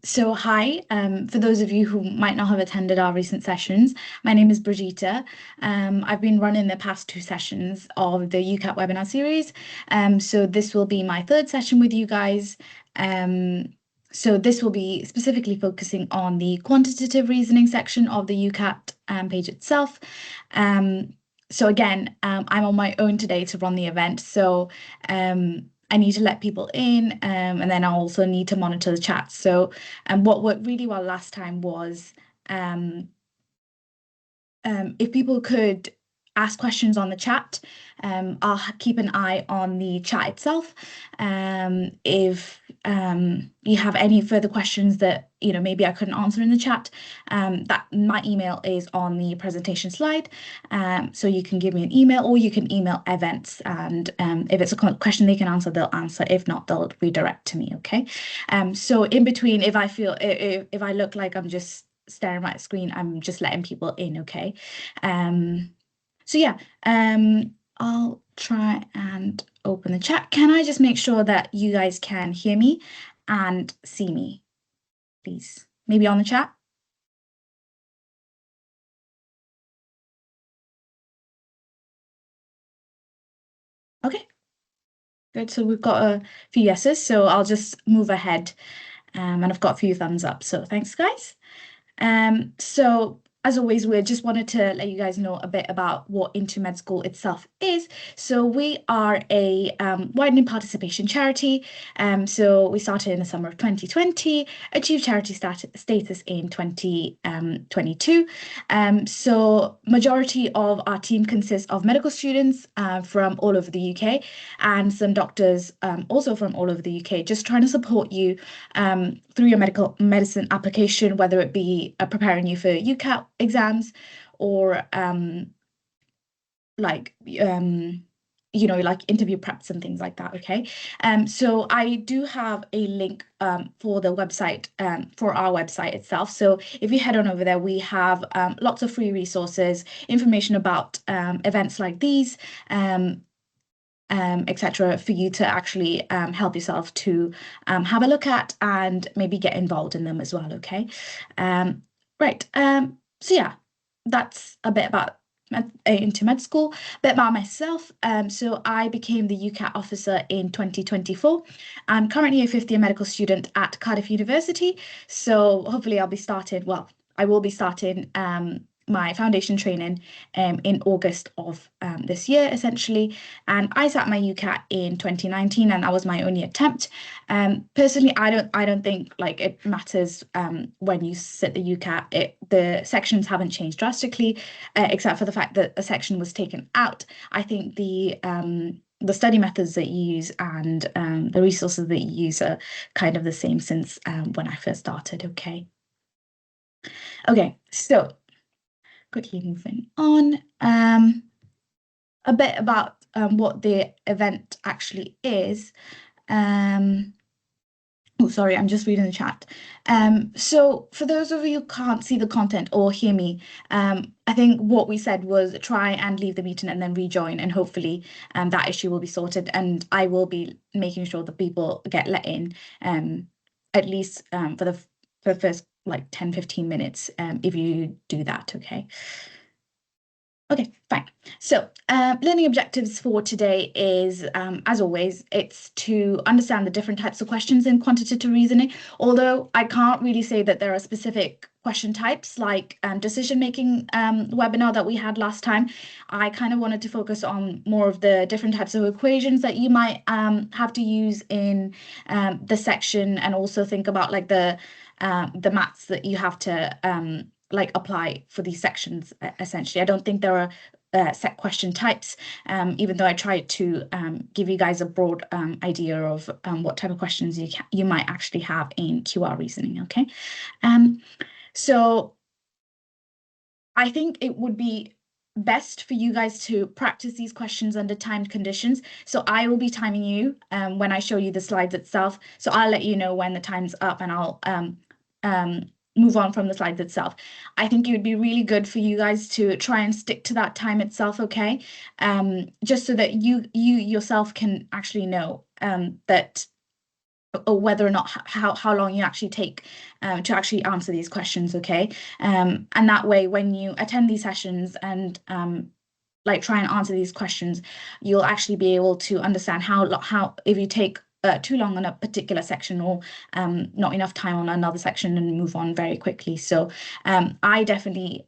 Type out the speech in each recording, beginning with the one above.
So hi, for those of you who might not have attended our recent sessions, my name is Brigitte. I've been running the past two sessions of the UCAT webinar series. So this will be my third session with you guys. So this will be specifically focusing on the quantitative reasoning section of the UCAT page itself. So again, I'm on my own today to run the event. So I need to let people in, and then I also need to monitor the chat. So what worked really well last time was if people could ask questions on the chat, I'll keep an eye on the chat itself. If you have any further questions that maybe I couldn't answer in the chat, that my email is on the presentation slide. So you can give me an email, or you can email events, and if it's a question they can answer, they'll answer. If not, they'll redirect to me. Okay. So in between, if I feel if I look like I'm just staring at my screen, I'm just letting people in. Okay. So yeah, I'll try and open the chat. Can I just make sure that you guys can hear me and see me, please? Maybe on the chat? Okay, good. So we've got a few yeses, so I'll just move ahead. And I've got a few thumbs up, so thanks, guys. So as always, we just wanted to let you guys know a bit about what In2MedSchool itself is. So we are a widening participation charity. So we started in the summer of 2020, achieved charity status in 2022. So majority of our team consists of medical students from all over the UK, and some doctors also from all over the UK, just trying to support you through your medicine application, whether it be preparing you for UCAT exams or like interview preps and things like that. Okay. So I do have a link for the website, for our website itself. So if you head on over there, we have lots of free resources, information about events like these, etc., for you to actually help yourself to have a look at and maybe get involved in them as well. Okay. Right. So yeah, that's a bit about In2MedSchool. A bit about myself. So I became the UCAT officer in 2024. I'm currently a fifth year medical student at Cardiff University. So hopefully I'll be started. Well, I will be starting my foundation training in August of this year, essentially. And I sat my UCAT in 2019, and that was my only attempt. Personally, I don't think like it matters when you sit the UCAT. The sections haven't changed drastically, except for the fact that a section was taken out. I think the study methods that you use and the resources that you use are kind of the same since when I first started. Okay. Okay, so quickly moving on. A bit about what the event actually is. Oh, sorry, I'm just reading the chat. So for those of you who can't see the content or hear me, I think what we said was try and leave the meeting and then rejoin, and hopefully that issue will be sorted. And I will be making sure that people get let in, at least for the first like 10-15 minutes, if you do that. Okay. Okay, fine. So learning objectives for today is, as always, it's to understand the different types of questions in quantitative reasoning, although I can't really say that there are specific question types like decision-making webinar that we had last time. I kind of wanted to focus on more of the different types of equations that you might have to use in the section, and also think about like the maths that you have to like apply for these sections. Essentially, I don't think there are set question types, even though I tried to give you guys a broad idea of what type of questions you might actually have in QR reasoning. Okay, so I think it would be best for you guys to practice these questions under timed conditions. So I will be timing you when I show you the slides itself. So I'll let you know when the time's up, and I'll move on from the slides itself. I think it would be really good for you guys to try and stick to that time itself, okay? Just so that you yourself can actually know that or whether or not how long you actually take to actually answer these questions, okay? And that way, when you attend these sessions and like try and answer these questions, you'll actually be able to understand how if you take too long on a particular section or not enough time on another section and move on very quickly. So I definitely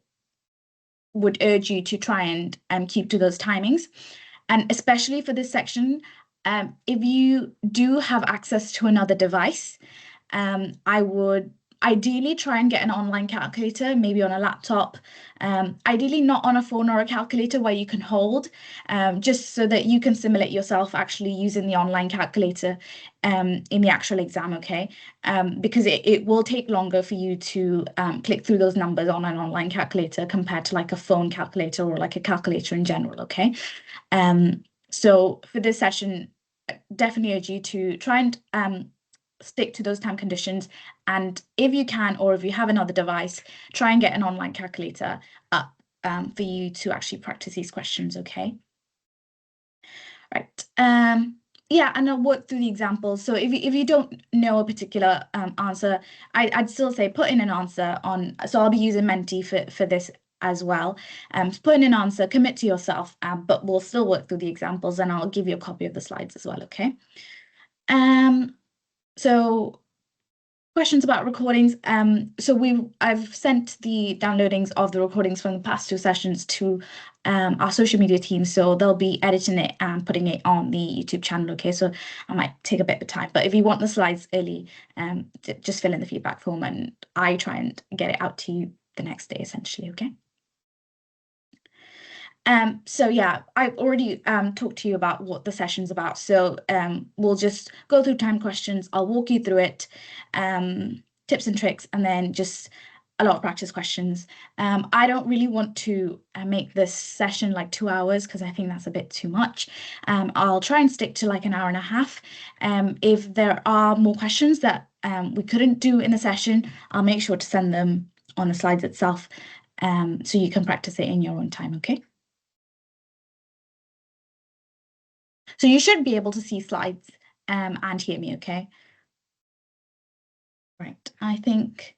would urge you to try and keep to those timings. And especially for this section, if you do have access to another device, I would ideally try and get an online calculator, maybe on a laptop, ideally not on a phone or a calculator where you can hold, just so that you can simulate yourself actually using the online calculator in the actual exam, okay? Because it will take longer for you to click through those numbers on an online calculator compared to like a phone calculator or like a calculator in general, okay? So for this session, definitely urge you to try and stick to those time conditions. And if you can, or if you have another device, try and get an online calculator up for you to actually practice these questions, okay? Right. Yeah, and I'll work through the examples. So if you don't know a particular answer, I'd still say put in an answer on, so I'll be using Menti for this as well. So put in an answer, commit to yourself, but we'll still work through the examples and I'll give you a copy of the slides as well, okay? So questions about recordings. So I've sent the downloadings of the recordings from the past 2 sessions to our social media team, so they'll be editing it and putting it on the YouTube channel, okay? So I might take a bit of time, but if you want the slides early, just fill in the feedback form and I try and get it out to you the next day, essentially, okay? So yeah, I've already talked to you about what the session's about. So we'll just go through time questions. I'll walk you through it, tips and tricks, and then just a lot of practice questions. I don't really want to make this session like 2 hours because I think that's a bit too much. I'll try and stick to like an hour and a half. If there are more questions that we couldn't do in the session, I'll make sure to send them on the slides itself, so you can practice it in your own time, okay? So you should be able to see slides and hear me, okay? Right, I think,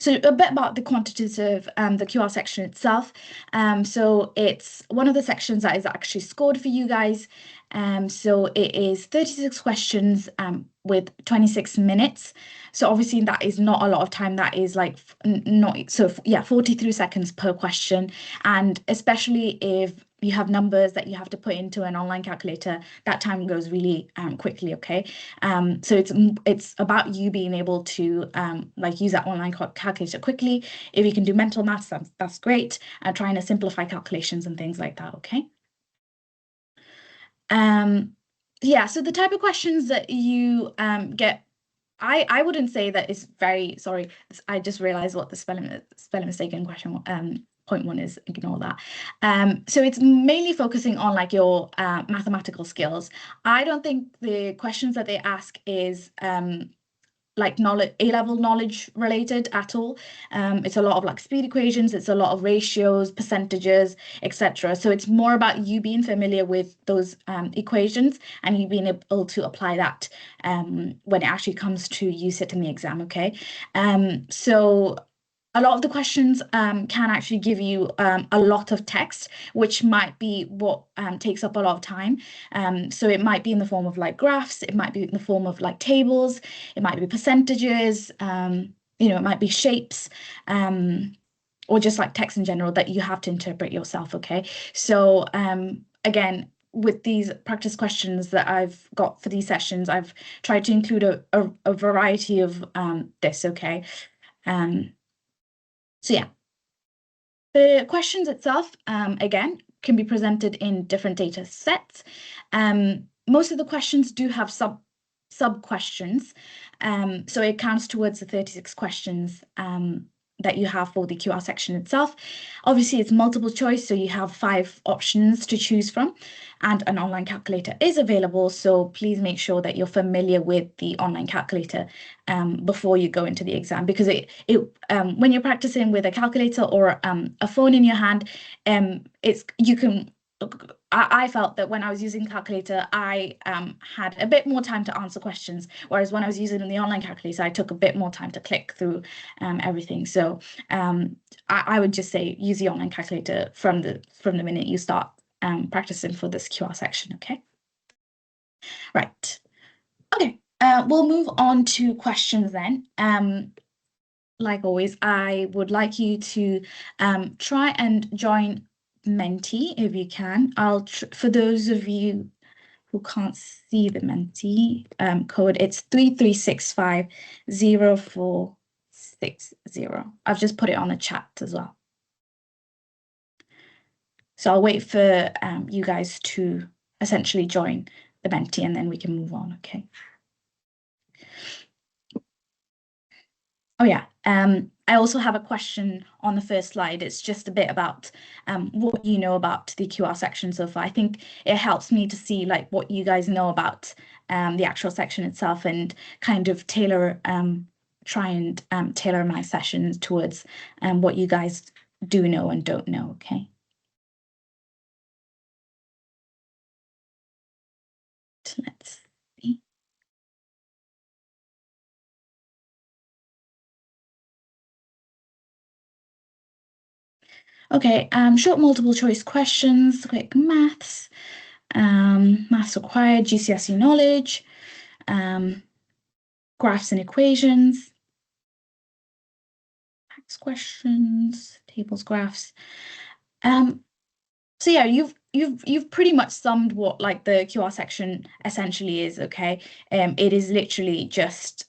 so a bit about the quantitative, the QR section itself. So it's one of the sections that is actually scored for you guys. So it is 36 questions with 26 minutes. So obviously that is not a lot of time. That is like not, so yeah, 43 seconds per question. And especially if you have numbers that you have to put into an online calculator, that time goes really quickly, okay? So it's about you being able to like use that online calculator quickly. If you can do mental maths, that's great. Trying to simplify calculations and things like that, okay? Yeah, so the type of questions that you get, I wouldn't say that it's very, sorry, I just realized what the spelling mistake in question point 1 is, ignore that. So it's mainly focusing on like your mathematical skills. I don't think the questions that they ask is like A-level knowledge related at all. It's a lot of like speed equations, it's a lot of ratios, percentages, etc. So it's more about you being familiar with those equations and you being able to apply that when it actually comes to use it in the exam, okay? So a lot of the questions can actually give you a lot of text, which might be what takes up a lot of time. So it might be in the form of like graphs, it might be in the form of like tables, it might be percentages, it might be shapes, or just like text in general that you have to interpret yourself, okay? So again, with these practice questions that I've got for these sessions, I've tried to include a variety of this, okay? So yeah, the questions itself, again, can be presented in different data sets. Most of the questions do have sub questions, so it counts towards the 36 questions that you have for the QR section itself. Obviously, it's multiple choice, so you have 5 options to choose from, and an online calculator is available, so please make sure that you're familiar with the online calculator before you go into the exam, because when you're practicing with a calculator or a phone in your hand, I felt that when I was using the calculator, I had a bit more time to answer questions, whereas when I was using the online calculator, I took a bit more time to click through everything. So I would just say use the online calculator from the minute you start practicing for this QR section, okay? Right. Okay, we'll move on to questions then. Like always, I would like you to try and join Mentee if you can. For those of you who can't see the Mentee code, it's 33650460. I've just put it on the chat as well. So I'll wait for you guys to essentially join the Mentee and then we can move on, okay? Oh yeah, I also have a question on the first slide. It's just a bit about what you know about the QR section so far. I think it helps me to see like what you guys know about the actual section itself and kind of try and tailor my sessions towards what you guys do know and don't know, okay? So let's see. Okay, short multiple choice questions, quick maths, maths required, GCSE knowledge, graphs and equations, facts questions, tables, graphs. So yeah, you've pretty much summed what like the QR section essentially is, okay? It is literally just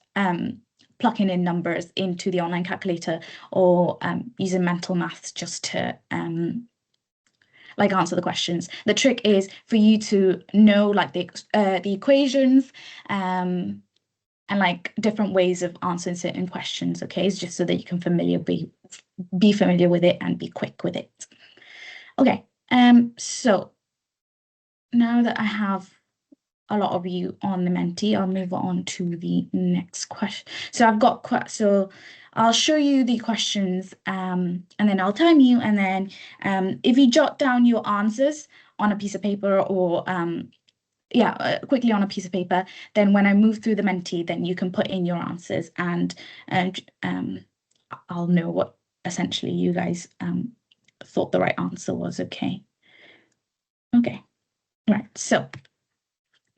plugging in numbers into the online calculator or using mental maths just to like answer the questions. The trick is for you to know like the equations and like different ways of answering certain questions, okay? It's just so that you can be familiar with it and be quick with it. Okay, so now that I have a lot of you on the Mentee, I'll move on to the next question. So I'll show you the questions and then I'll time you, and then if you jot down your answers on a piece of paper or quickly on a piece of paper, then when I move through the Mentee, then you can put in your answers and I'll know what essentially you guys thought the right answer was, okay? Okay, right, so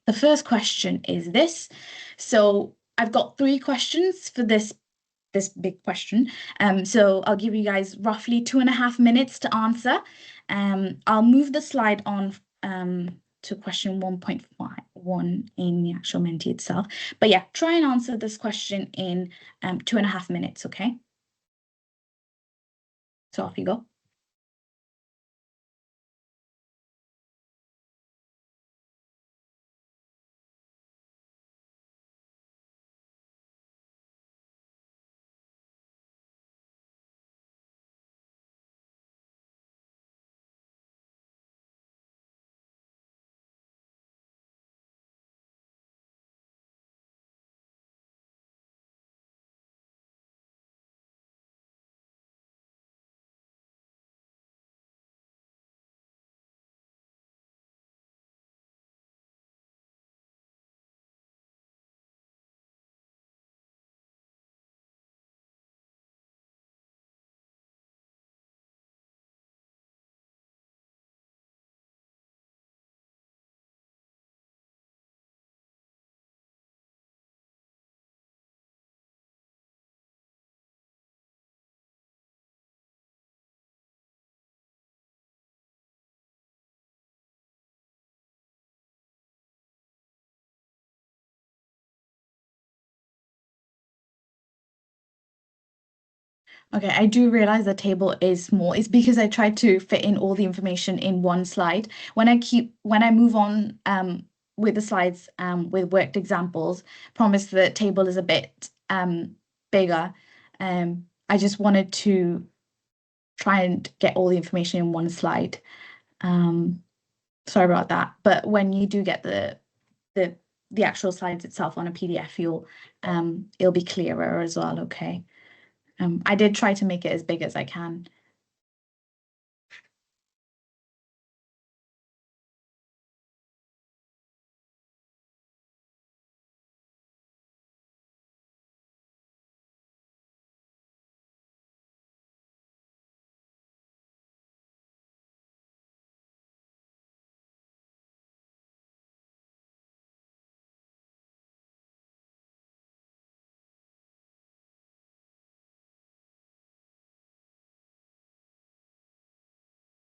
the first question is this. So I've got 3 questions for this big question. So I'll give you guys roughly 2.5 minutes to answer. I'll move the slide on to question 1.1 in the actual Mentee itself. But yeah, try and answer this question in 2.5 minutes, okay? So off you go. Okay, I do realize the table is small. It's because I tried to fit in all the information in one slide. When I move on with the slides with worked examples, promise the table is a bit bigger. I just wanted to try and get all the information in one slide. Sorry about that. But when you do get the actual slides itself on a PDF, it'll be clearer as well, okay? I did try to make it as big as I can.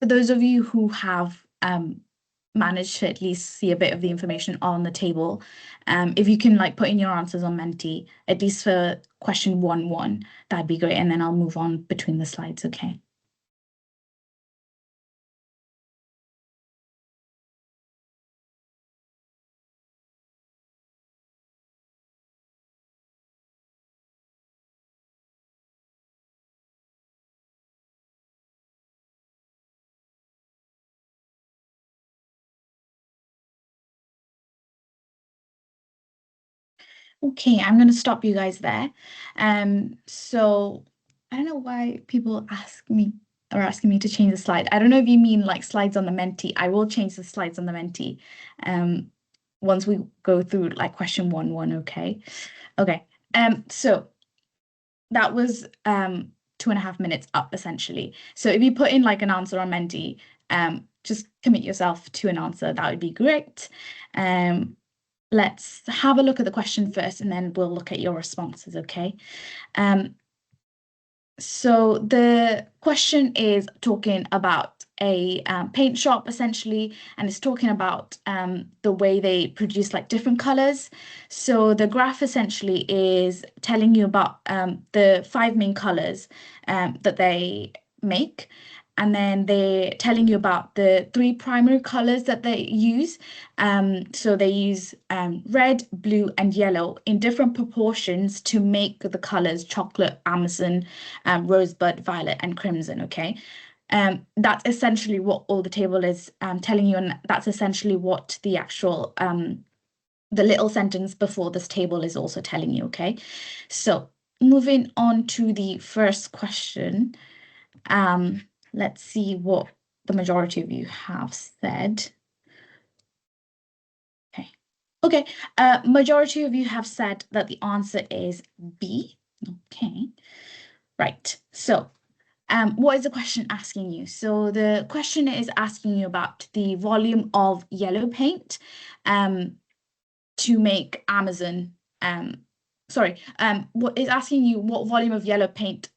for those of you who have managed to at least see a bit of the information on the table, if you can like put in your answers on Menti, at least for question 1-1, that'd be great. And then I'll move on between the slides, okay? Okay, I'm going to stop you guys there. So I don't know why people are asking me to change the slide. I don't know if you mean like slides on the Menti. I will change the slides on the Menti once we go through like question 1-1, okay? Okay. So that was 2.5 minutes up essentially. So if you put in like an answer on Menti, just commit yourself to an answer. That would be great. Let's have a look at the question first, and then we'll look at your responses, okay? So the question is talking about a paint shop essentially, and it's talking about the way they produce like different colors. So the graph essentially is telling you about the 5 main colors that they make. And then they're telling you about the 3 primary colors that they use. So they use red, blue, and yellow in different proportions to make the colors chocolate, Amazon, rosebud, violet, and crimson, okay? That's essentially what all the table is telling you, and that's essentially what the actual the little sentence before this table is also telling you, okay? So moving on to the first question. Let's see what the majority of you have said. Okay. Okay. Majority of you have said that the answer is B. Okay. Right. So, what is the question asking you? So the question is asking you about the volume of yellow paint to make Amazon what is asking you what volume of yellow paint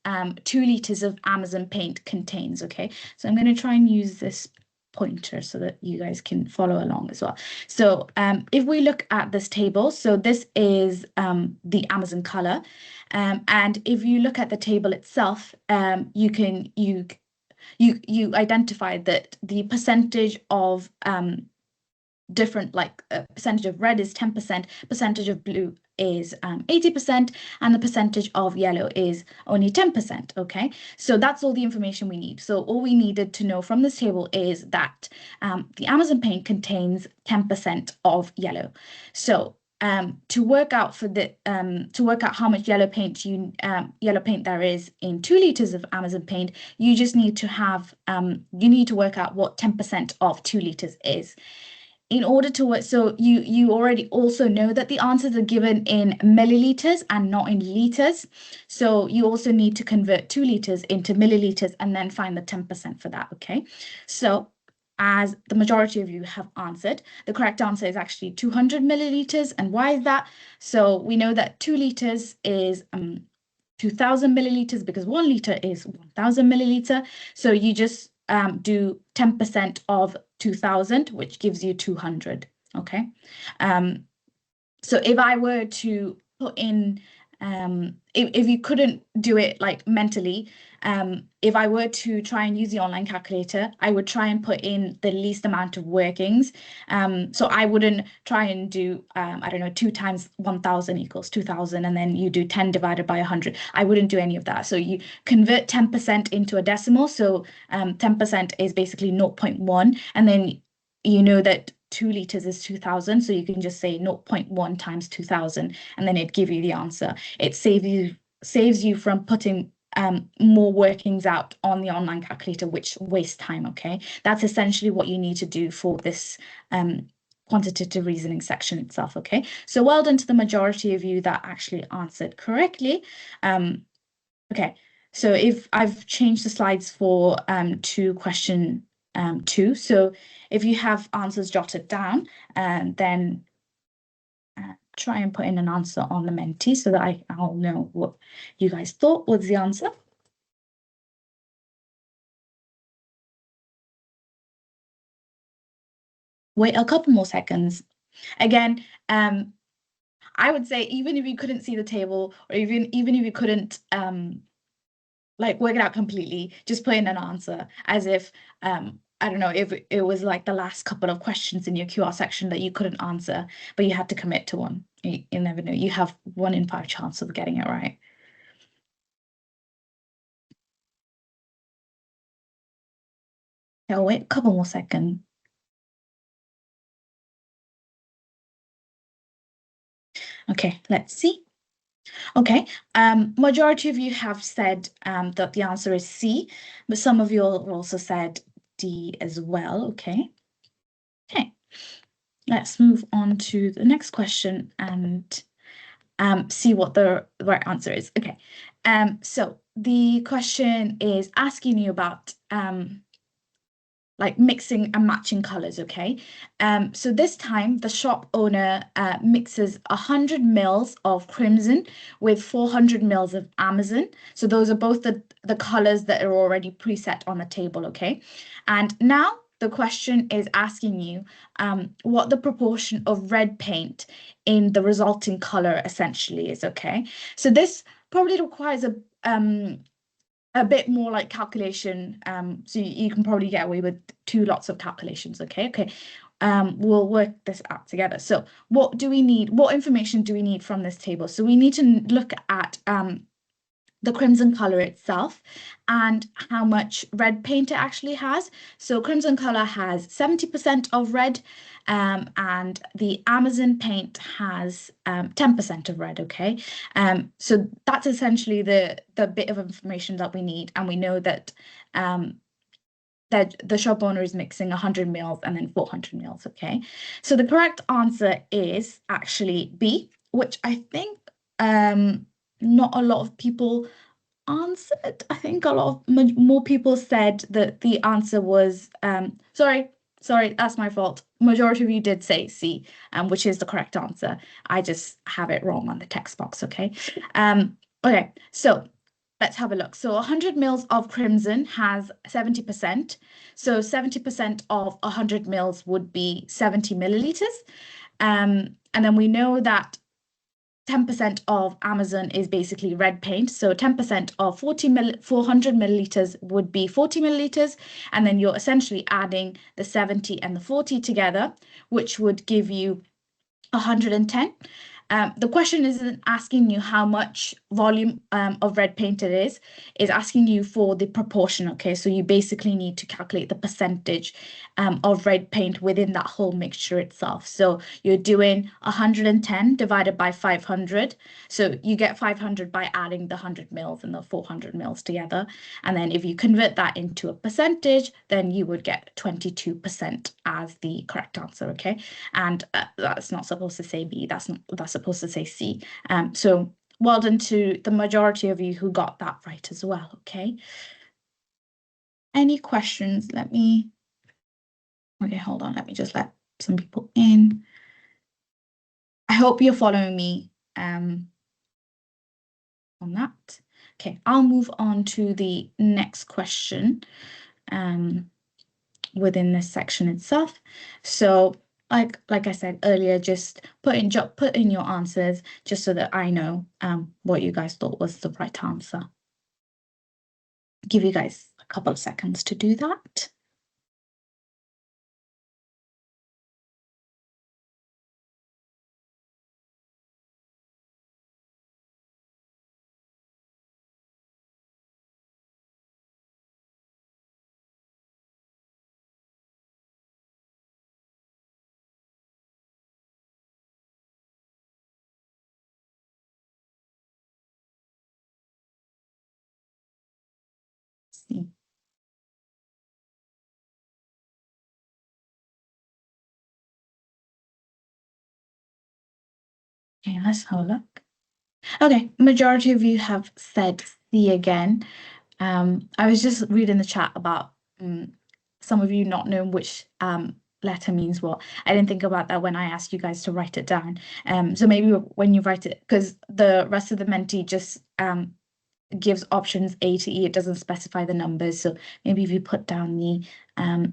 2 liters of Amazon paint contains, okay? So I'm going to try and use this pointer so that you guys can follow along as well. So if we look at this table, so this is the Amazon color. And if you look at the table itself, you identify that the percentage of different, like percentage of red is 10%, percentage of blue is 80%, and the percentage of yellow is only 10%, okay? So that's all the information we need. So all we needed to know from this table is that the Amazon paint contains 10% of yellow. So to work out how much yellow paint there is in 2 liters of Amazon paint, you just need to have you need to work out what 10% of 2 liters is. In order to work, so you already also know that the answers are given in milliliters and not in liters. So you also need to convert 2 liters into milliliters and then find the 10% for that, okay? So as the majority of you have answered, the correct answer is actually 200 milliliters. And why is that? So we know that 2 liters is 2,000 milliliters because 1 liter is 1,000 milliliter. So you just do 10% of 2,000, which gives you 200, okay? So if I were to put in, if you couldn't do it like mentally, if I were to try and use the online calculator, I would try and put in the least amount of workings. So I wouldn't try and do, I don't know, 2 times 1,000 equals 2,000, and then you do 10 divided by 100. I wouldn't do any of that. So you convert 10% into a decimal. So 10% is basically 0.1, and then you know that 2 liters is 2,000, so you can just say 0.1 times 2,000, and then it'd give you the answer. It saves you from putting more workings out on the online calculator, which wastes time, okay? That's essentially what you need to do for this quantitative reasoning section itself, okay? So well done to the majority of you that actually answered correctly. Okay, so if I've changed the slides for to question 2, so if you have answers jotted down, then try and put in an answer on the Mentee so that I'll know what you guys thought was the answer. wait a couple more seconds. Again, I would say even if you couldn't see the table, or even if you couldn't like work it out completely, just put in an answer as if I don't know if it was like the last couple of questions in your QR section that you couldn't answer, but you had to commit to one. You never know. You have 1 in 5 chance of getting it right. I'll wait a couple more seconds. Okay, let's see. Okay, majority of you have said that the answer is C, but some of you have also said D as well. Okay. Okay, let's move on to the next question and see what the right answer is. Okay, so the question is asking you about like mixing and matching colors, okay? So this time the shop owner mixes 100 mils of crimson with 400 mils of Amazon. So those are both the colors that are already preset on the table, okay? And now the question is asking you what the proportion of red paint in the resulting color essentially is, okay? So this probably requires a bit more like calculation, so you can probably get away with 2 lots of calculations. Okay. We'll work this out together. So what do we need? What information do we need from this table? So we need to look at the crimson color itself and how much red paint it actually has. So crimson color has 70% of red, and the Amazon paint has 10% of red, okay? So that's essentially the bit of information that we need, and we know that that the shop owner is mixing 100 mils and then 400 mils, okay? So the correct answer is actually B, which I think not a lot of people answered. I think a lot of more people said that the answer was sorry, that's my fault. Majority of you did say C, which is the correct answer. I just have it wrong on the text box, okay? Okay, so let's have a look. So 100 mils of crimson has 70%. So 70% of 100 mils would be 70 milliliters. And then we know that 10% of Amazon is basically red paint. So 10% of 400 milliliters would be 40 milliliters. And then you're essentially adding the 70 and the 40 together, which would give you 110. The question isn't asking you how much volume of red paint it is asking you for the proportion, okay? So you basically need to calculate the percentage of red paint within that whole mixture itself. So you're doing 110 divided by 500. So you get 500 by adding the 100 mils and the 400 mils together. And then if you convert that into a percentage, then you would get 22% as the correct answer, okay? And that's not supposed to say B, that's supposed to say C. So well done to the majority of you who got that right as well, okay? Any questions? Okay, hold on, let me just let some people in. I hope you're following me on that. Okay, I'll move on to the next question within this section itself. So like I said earlier, just put in your answers just so that I know what you guys thought was the right answer. Give you guys a couple of seconds to do that. See. Okay, let's have a look. Okay, majority of you have said C again. I was just reading the chat about some of you not knowing which letter means what. I didn't think about that when I asked you guys to write it down. So maybe when you write it, because the rest of the Mentee just gives options A to E, it doesn't specify the numbers. So maybe if you put down the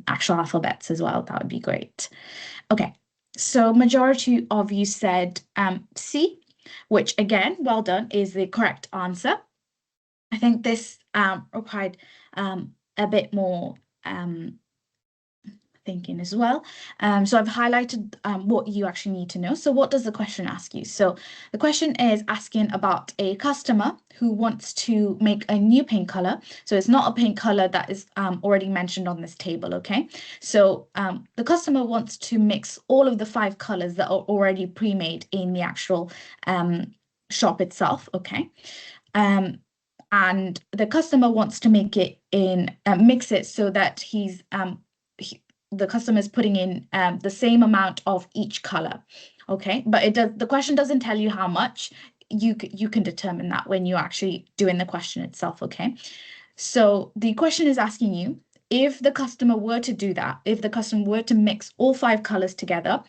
actual alphabets as well. That would be great. Okay, so majority of you said C, which again, well done, is the correct answer. I think this required a bit more thinking as well. So I've highlighted what you actually need to know. So what does the question ask you? So the question is asking about a customer who wants to make a new paint color. So it's not a paint color that is already mentioned on this table, okay? So the customer wants to mix all of the 5 colors that are already pre-made in the actual shop itself, okay? And the customer wants to make it in, mix it so that the customer is putting in the same amount of each color, okay? But the question doesn't tell you how much. You can determine that when you're actually doing the question itself, okay? So the question is asking you, if the customer were to do that, if the customer were to mix all 5 colors together,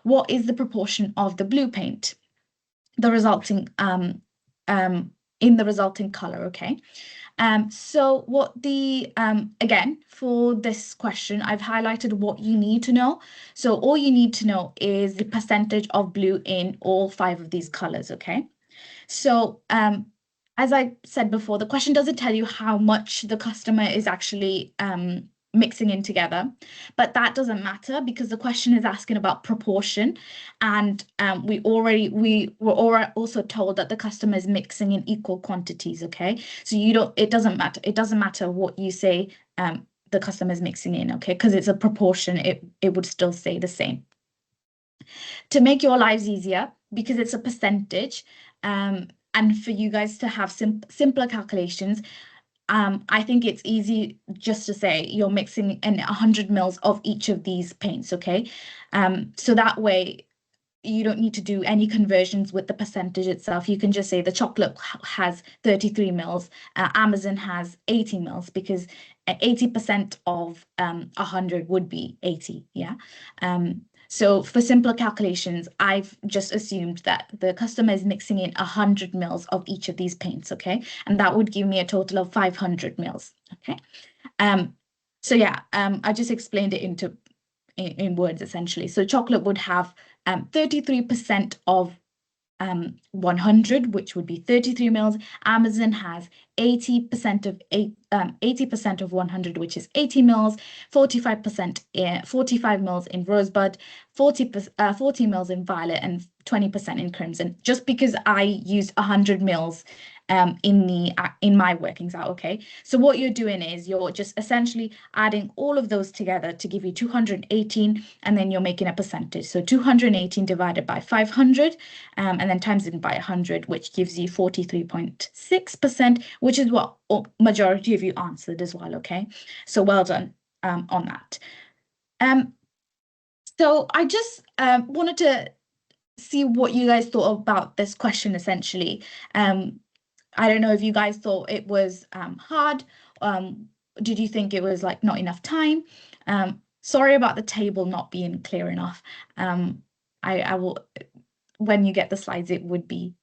what is the proportion of the blue paint, the resulting in the resulting color, okay? So what again, for this question, I've highlighted what you need to know. So all you need to know is the percentage of blue in all 5 of these colors, okay? So as I said before, the question doesn't tell you how much the customer is actually mixing in together, but that doesn't matter because the question is asking about proportion, and we were also told that the customer is mixing in equal quantities, okay? So it doesn't matter what you say the customer is mixing in, okay? Because it's a proportion, it would still stay the same. To make your lives easier, because it's a percentage, and for you guys to have simpler calculations, I think it's easy just to say you're mixing in 100 mils of each of these paints, okay? So that way you don't need to do any conversions with the percentage itself. You can just say the chocolate has 33 mils, Amazon has 80 mils, because 80% of 100 would be 80, yeah? So for simpler calculations, I've just assumed that the customer is mixing in 100 mils of each of these paints, okay? And that would give me a total of 500 mils, okay? So yeah, I just explained it in words essentially. So chocolate would have 33% of 100, which would be 33 mils. Amazon has 80% of 80% of 100, which is 80 mils, 45% 45 mils in rosebud, 40 mils in violet, and 20% in crimson. Just because I used 100 mils in my workings out, okay? So what you're doing is you're just essentially adding all of those together to give you 218, and then you're making a percentage. So 218 divided by 500, and then times it by 100, which gives you 43.6%, which is what majority of you answered as well, okay? So well done on that. So I just wanted to see what you guys thought about this question essentially. I don't know if you guys thought it was hard. Did you think it was like not enough time? Sorry about the table not being clear enough. I will, when you get the slides, it would be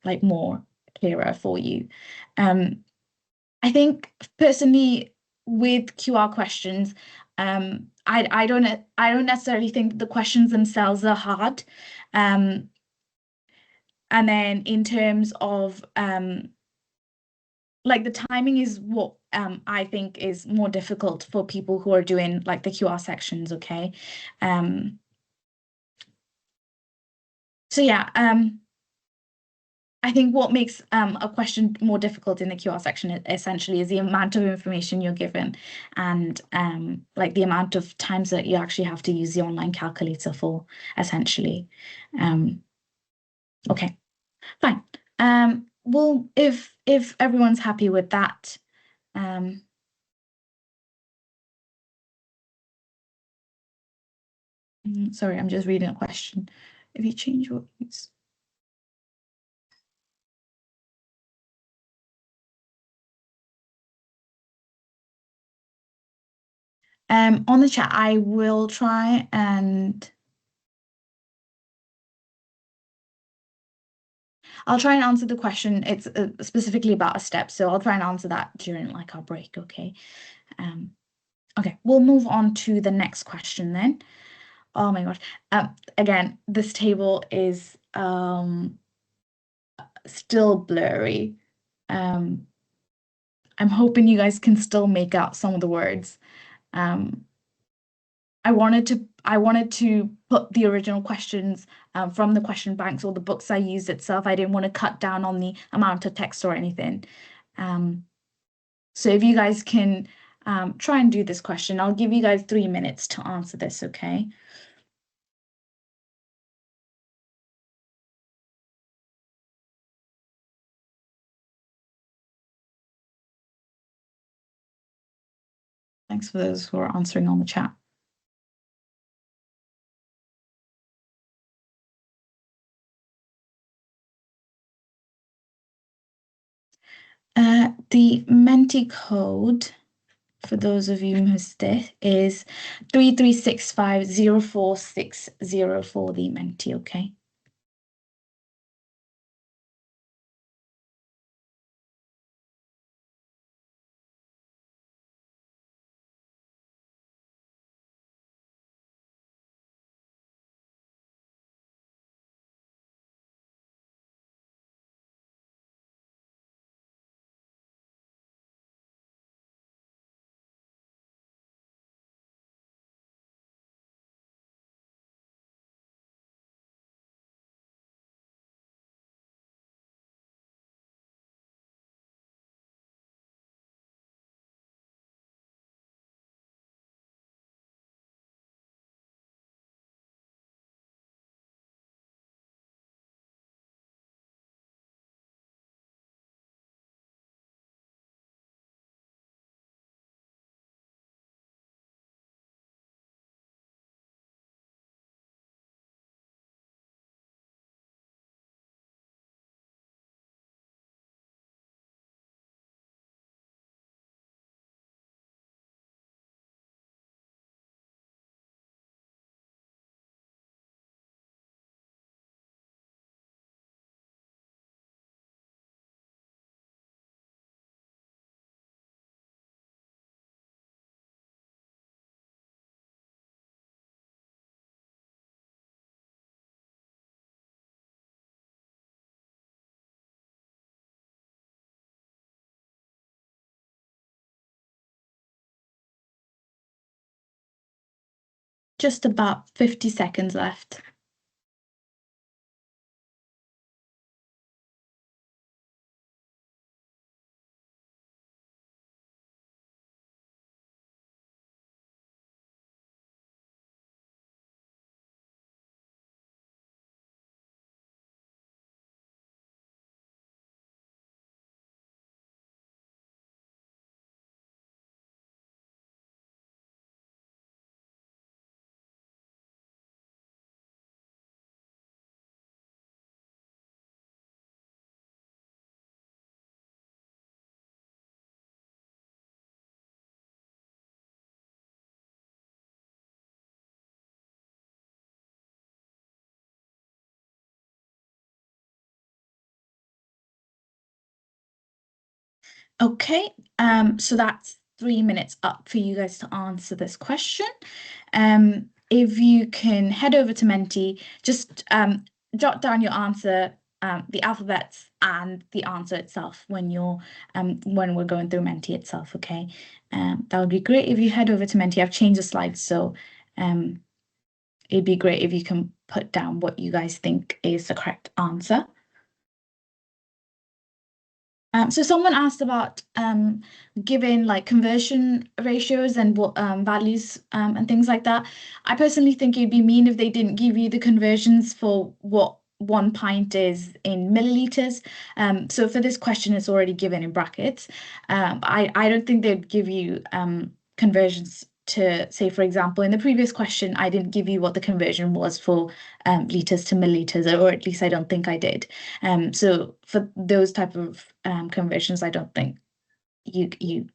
like more clearer for you. I think personally with QR questions, I don't necessarily think the questions themselves are hard. And then in terms of like the timing is what I think is more difficult for people who are doing like the QR sections, okay? So yeah, I think what makes a question more difficult in the QR section essentially is the amount of information you're given, and like the amount of times that you actually have to use the online calculator for, essentially. Okay, fine. Well, if everyone's happy with that, sorry, I'm just reading a question. If you change what use. On the chat, I will try and I'll try and answer the question. It's specifically about a step, so I'll try and answer that during like our break, okay? Okay, we'll move on to the next question then. Oh my gosh. Again, this table is still blurry. I'm hoping you guys can still make out some of the words. Um, I wanted to put the original questions from the question banks or the books I used itself. I didn't want to cut down on the amount of text or anything. Um, so if you guys can try and do this question, I'll give you guys 3 minutes to answer this, okay? Thanks for those who are answering on the chat. The Menti code, for those of you who missed it, is 33650460 for the Menti, okay? Just about 50 seconds left. Okay, so that's 3 minutes up for you guys to answer this question. If you can head over to Menti, just jot down your answer, the alphabets and the answer itself when we're going through Menti itself, okay? That would be great if you head over to Menti. I've changed the slides, so it'd be great if you can put down what you guys think is the correct answer. So someone asked about giving like conversion ratios and what values and things like that. I personally think it'd be mean if they didn't give you the conversions for what 1 pint is in milliliters. So for this question, it's already given in brackets. I don't think they'd give you conversions to say, for example, in the previous question, I didn't give you what the conversion was for liters to milliliters, or at least I don't think I did. So for those type of conversions, I don't think you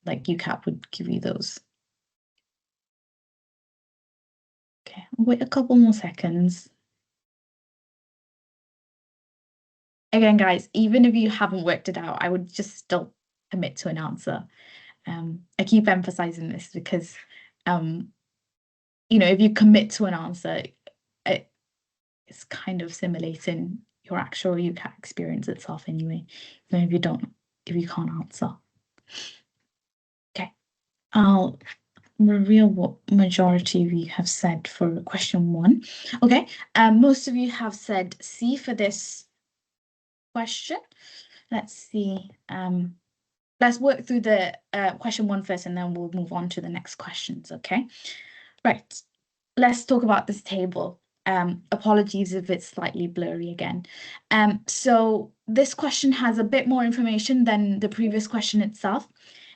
like UCAT would give you those. Okay, wait a couple more seconds. Again, guys, even if you haven't worked it out, I would just still commit to an answer. I keep emphasizing this because, if you commit to an answer, it's kind of simulating your actual UCAT experience itself anyway, even if you can't answer. Okay, I'll reveal what majority of you have said for question 1. Okay, most of you have said C for this question. Let's see. Let's work through the question 1 first, and then we'll move on to the next questions, okay? Right, let's talk about this table. Apologies if it's slightly blurry again. So this question has a bit more information than the previous question itself.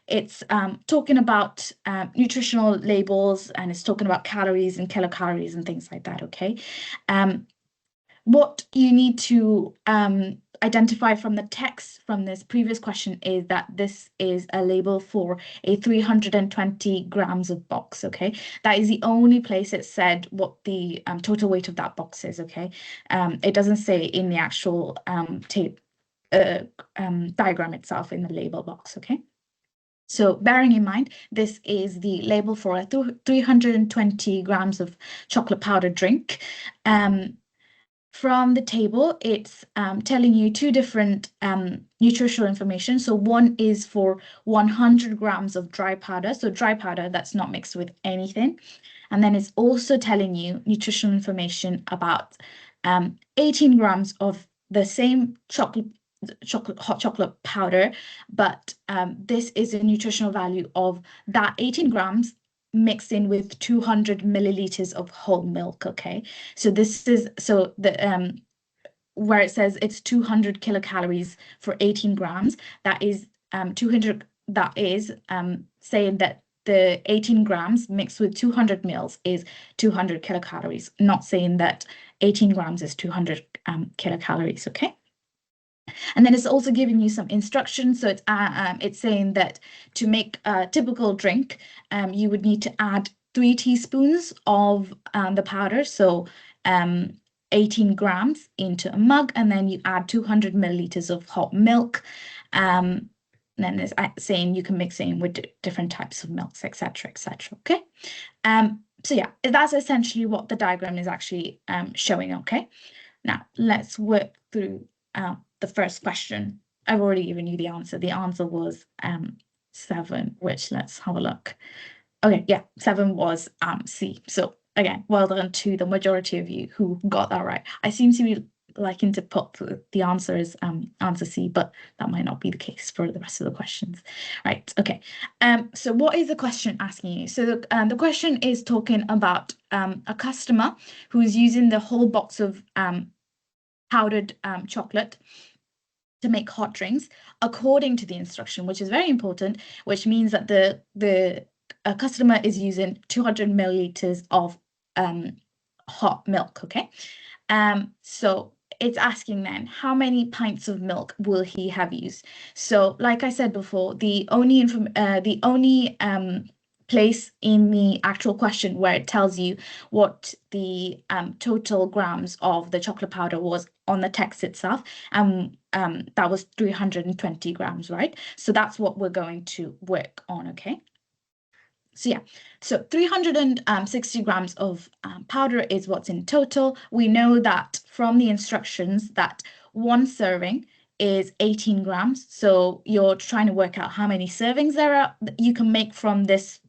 It's talking about nutritional labels, and it's talking about calories and kilocalories and things like that, okay? What you need to identify from the text from this previous question is that this is a label for a 320 grams of box, okay? That is the only place it said what the total weight of that box is, okay? It doesn't say in the actual diagram itself in the label box, okay? So bearing in mind, this is the label for a 320 grams of chocolate powder drink. From the table, it's telling you 2 different nutritional information. So one is for 100 grams of dry powder. So dry powder that's not mixed with anything. And then it's also telling you nutritional information about 18 grams of the same hot chocolate powder, but this is a nutritional value of that 18 grams mixed in with 200 milliliters of whole milk, okay? So this is, so the where it says it's 200 kilocalories for 18 grams, that is 200, that is saying that the 18 grams mixed with 200 mils is 200 kilocalories, not saying that 18 grams is 200 kilocalories, okay? And then it's also giving you some instructions. So it's saying that to make a typical drink, you would need to add 3 teaspoons of the powder. So 18 grams into a mug, and then you add 200 milliliters of hot milk. And then it's saying you can mix in with different types of milks, etc., etc. Okay. So yeah, that's essentially what the diagram is actually showing. Okay. Now let's work through the first question. I've already given you the answer. The answer was 7, which let's have a look. Okay, yeah, 7 was C. So again, well done to the majority of you who got that right. I seem to be liking to put the answer as answer C, but that might not be the case for the rest of the questions. Right, okay. So what is the question asking you? So the question is talking about a customer who is using the whole box of powdered chocolate to make hot drinks according to the instruction, which is very important, which means that the customer is using 200 milliliters of hot milk, okay? So it's asking then, how many pints of milk will he have used? So like I said before, the only place in the actual question where it tells you what the total grams of the chocolate powder was on the text itself, that was 320 grams, right? So that's what we're going to work on, okay? So yeah, so 360 grams of powder is what's in total. We know that from the instructions that 1 serving is 18 grams. So you're trying to work out how many servings there are you can make from this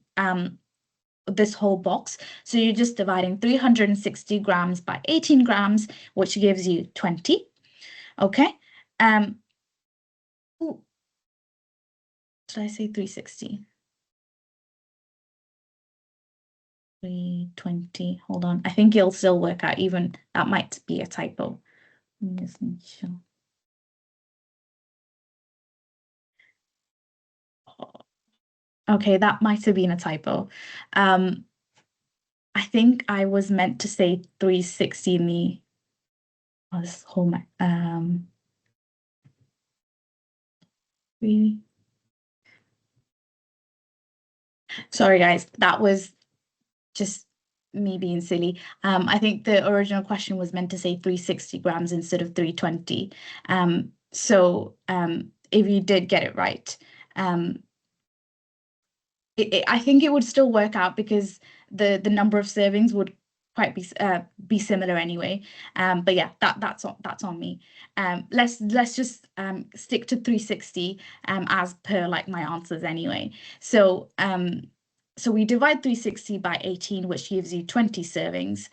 this whole box. So you're just dividing 360 grams by 18 grams, which gives you 20. Okay. Ooh, did I say 360? 320. Hold on. I think it'll still work out, even that might be a typo. Just make sure. Okay, that might have been a typo. I think I was meant to say 360 in the this whole really. Sorry guys, that was just me being silly. I think the original question was meant to say 360 grams instead of 320. So if you did get it right, I think it would still work out because the number of servings would quite be similar anyway. But yeah, that's on me. Let's just stick to 360 as per like my answers anyway. So we divide 360 by 18, which gives you 20 servings.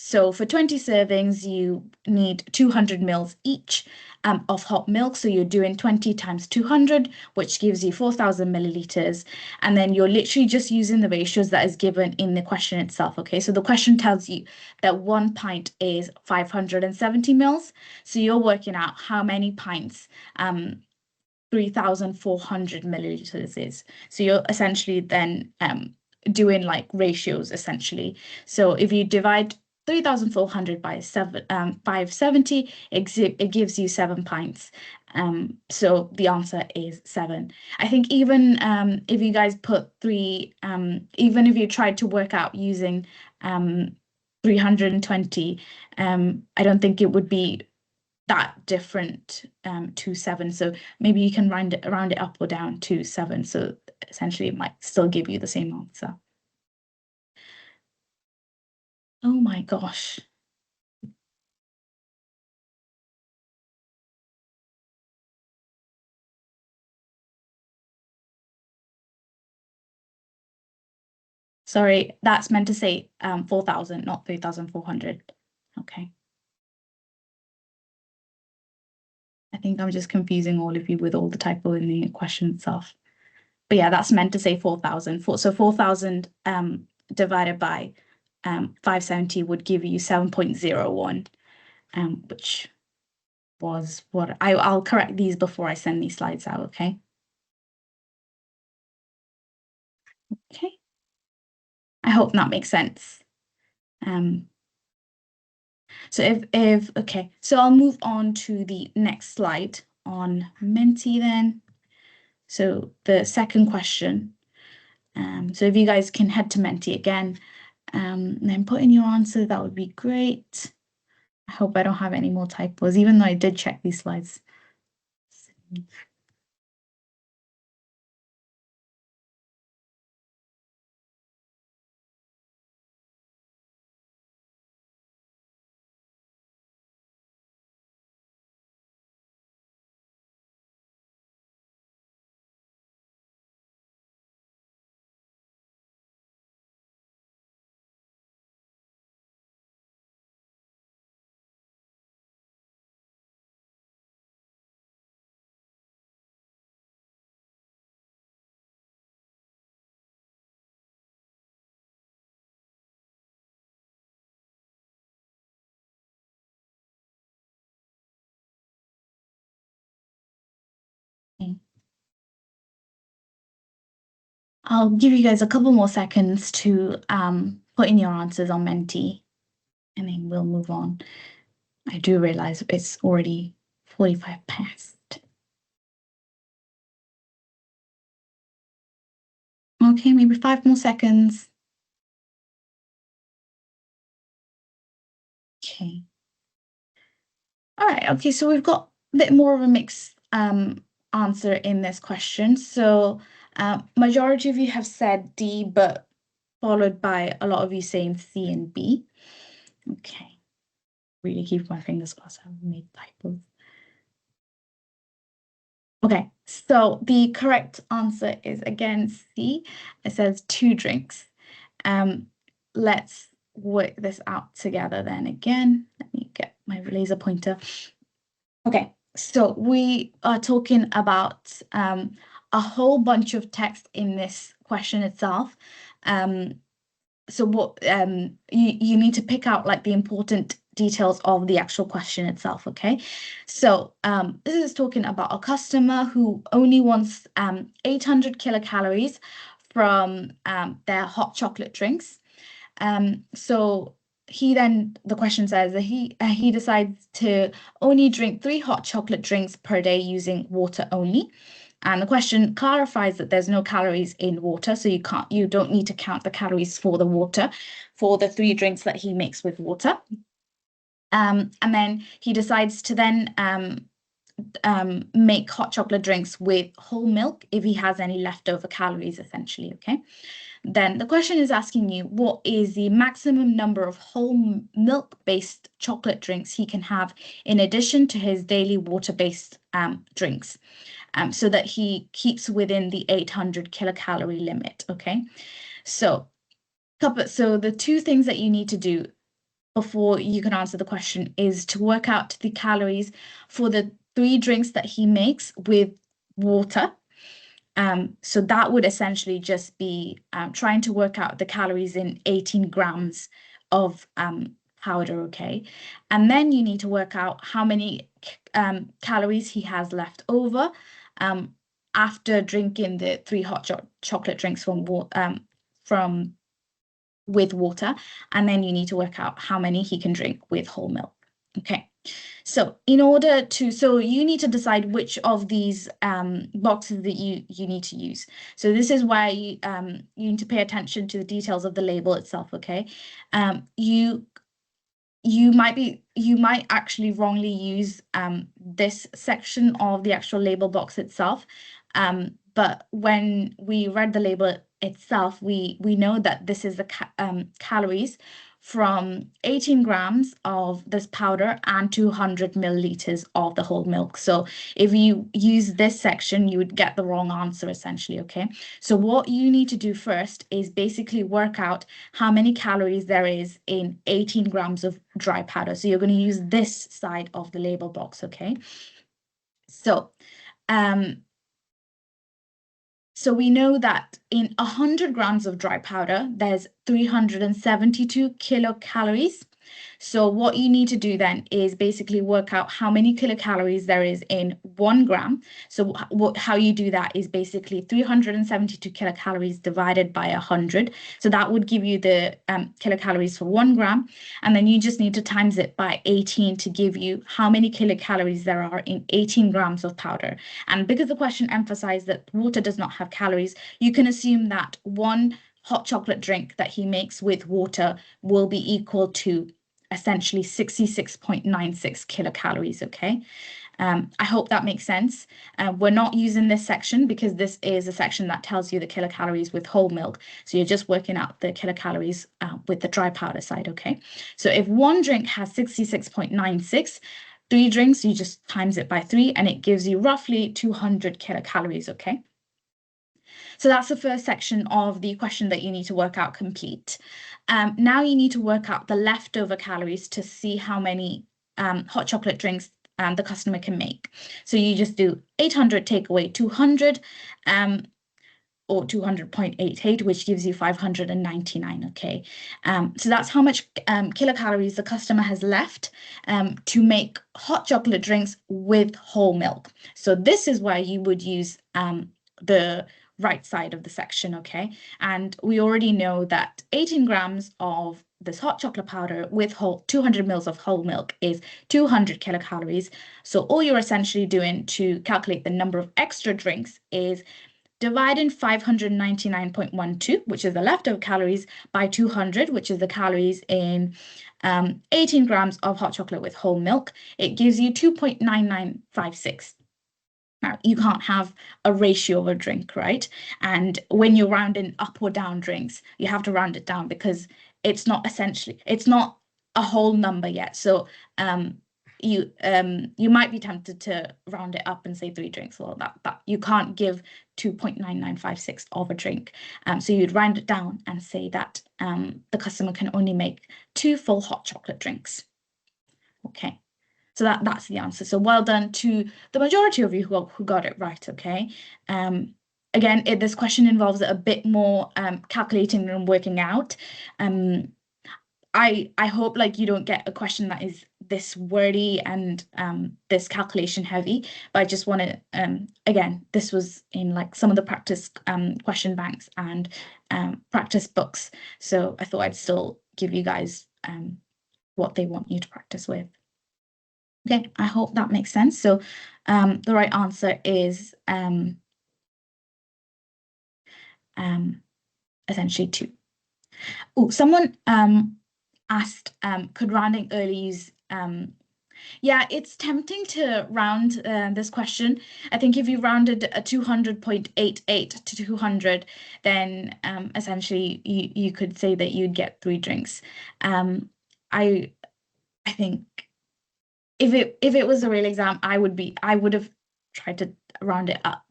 So for 20 servings, you need 200 mils each of hot milk. So you're doing 20 times 200, which gives you 4,000 milliliters. And then you're literally just using the ratios that is given in the question itself. Okay, so the question tells you that 1 pint is 570 mils. So you're working out how many pints 3,400 milliliters is. So you're essentially then doing like ratios essentially. So if you divide 3,400 by 570, it gives you 7 pints. So the answer is 7. I think even if you guys put 3, even if you tried to work out using 320, I don't think it would be that different to 7. So maybe you can round it up or down to 7. So essentially it might still give you the same answer. Oh my gosh. Sorry, that's meant to say 4,000, not 3,400. Okay. I think I'm just confusing all of you with all the typo in the question itself. But yeah, that's meant to say 4,000. So 4,000 divided by 570 would give you 7.01, which was what I'll correct these before I send these slides out, okay? Okay. I hope that makes sense. So if okay, so I'll move on to the next slide on Menti then. So the second question. So if you guys can head to Menti again, and then put in your answer, that would be great. I hope I don't have any more typos, even though I did check these slides. Okay. I'll give you guys a couple more seconds to put in your answers on Menti, and then we'll move on. I do realize it's already 45 past. Okay, maybe 5 more seconds. Okay. All right, okay, so we've got a bit more of a mixed answer in this question. So majority of you have said D, but followed by a lot of you saying C and B. Okay. Really keep my fingers crossed. I haven't made typos. Okay, so the correct answer is again C. It says 2 drinks. Let's work this out together then again. Let me get my laser pointer. Okay, so we are talking about a whole bunch of text in this question itself. So what you need to pick out like the important details of the actual question itself, okay? So this is talking about a customer who only wants 800 kilocalories from their hot chocolate drinks. So the question says that he decides to only drink 3 hot chocolate drinks per day using water only. And the question clarifies that there's no calories in water, so you don't need to count the calories for the water for the 3 drinks that he makes with water. And then he decides to then make hot chocolate drinks with whole milk if he has any leftover calories, essentially, okay? Then the question is asking you, what is the maximum number of whole milk-based chocolate drinks he can have in addition to his daily water-based drinks, so that he keeps within the 800 kilocalorie limit, okay? So the two things that you need to do before you can answer the question is to work out the calories for the 3 drinks that he makes with water. So that would essentially just be trying to work out the calories in 18 grams of powder, okay? And then you need to work out how many calories he has left over after drinking the 3 hot chocolate drinks from with water, and then you need to work out how many he can drink with whole milk. Okay, so you need to decide which of these boxes that you need to use. So this is why you need to pay attention to the details of the label itself. Okay, you might actually wrongly use this section of the actual label box itself. But when we read the label itself, we know that this is the calories from 18 grams of this powder and 200 milliliters of the whole milk. So if you use this section, you would get the wrong answer, essentially, okay? So what you need to do first is basically work out how many calories there is in 18 grams of dry powder. So you're going to use this side of the label box, okay? So we know that in 100 grams of dry powder, there's 372 kilocalories. So what you need to do then is basically work out how many kilocalories there is in 1 gram. So how you do that is basically 372 kilocalories divided by 100. So that would give you the kilocalories for 1 gram. And then you just need to times it by 18 to give you how many kilocalories there are in 18 grams of powder. And because the question emphasized that water does not have calories, you can assume that 1 hot chocolate drink that he makes with water will be equal to essentially 66.96 kilocalories, okay? I hope that makes sense. We're not using this section because this is a section that tells you the kilocalories with whole milk. So you're just working out the kilocalories with the dry powder side, okay? So if 1 drink has 66.96, 3 drinks, you just times it by 3 and it gives you roughly 200 kilocalories, okay? So that's the first section of the question that you need to work out complete. Now you need to work out the leftover calories to see how many hot chocolate drinks the customer can make. So you just do 800 take away 200, or 200.88, which gives you 599, okay? So that's how much kilocalories the customer has left to make hot chocolate drinks with whole milk. So this is why you would use the right side of the section, okay? And we already know that 18 grams of this hot chocolate powder with 200 mils of whole milk is 200 kilocalories. So all you're essentially doing to calculate the number of extra drinks is dividing 599.12, which is the leftover calories, by 200, which is the calories in 18 grams of hot chocolate with whole milk. It gives you 2.9956. Now, you can't have a ratio of a drink, right? And when you're rounding up or down drinks, you have to round it down because it's not a whole number yet. So you might be tempted to round it up and say 3 drinks. Well, that you can't give 2.9956 of a drink. So you'd round it down and say that the customer can only make 2 full hot chocolate drinks. Okay. So that's the answer. So well done to the majority of you who got it right, okay? Again, this question involves a bit more calculating and working out. I hope you don't get a question that is this wordy and this calculation heavy, but I just want to, again, this was in some of the practice question banks and practice books. So I thought I'd still give you guys what they want you to practice with. Okay, I hope that makes sense. So the right answer is essentially 2. Oh, someone asked, could rounding early use Yeah, it's tempting to round this question. I think if you rounded a 200.88 to 200, then essentially you could say that you'd get 3 drinks. I I think if it was a real exam, I would have tried to round it up.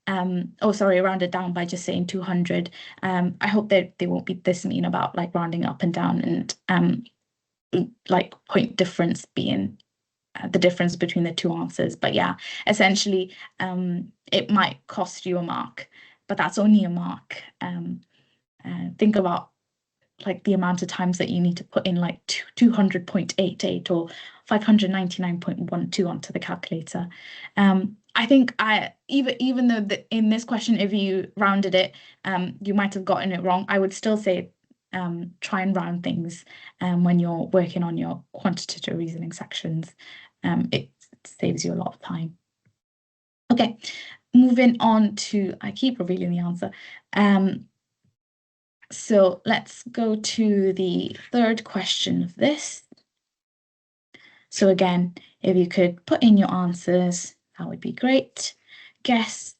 Oh, sorry, round it down by just saying 200. I hope that they won't be this mean about like rounding up and down and like point difference being the difference between the two answers. But yeah, essentially, it might cost you a mark, but that's only a mark. Think about like the amount of times that you need to put in like 200.88 or 599.12 onto the calculator. I think even though in this question, if you rounded it, you might have gotten it wrong. I would still say try and round things when you're working on your quantitative reasoning sections. It saves you a lot of time. Okay, moving on to, I keep revealing the answer. So let's go to the third question of this. So again, if you could put in your answers, that would be great. Guess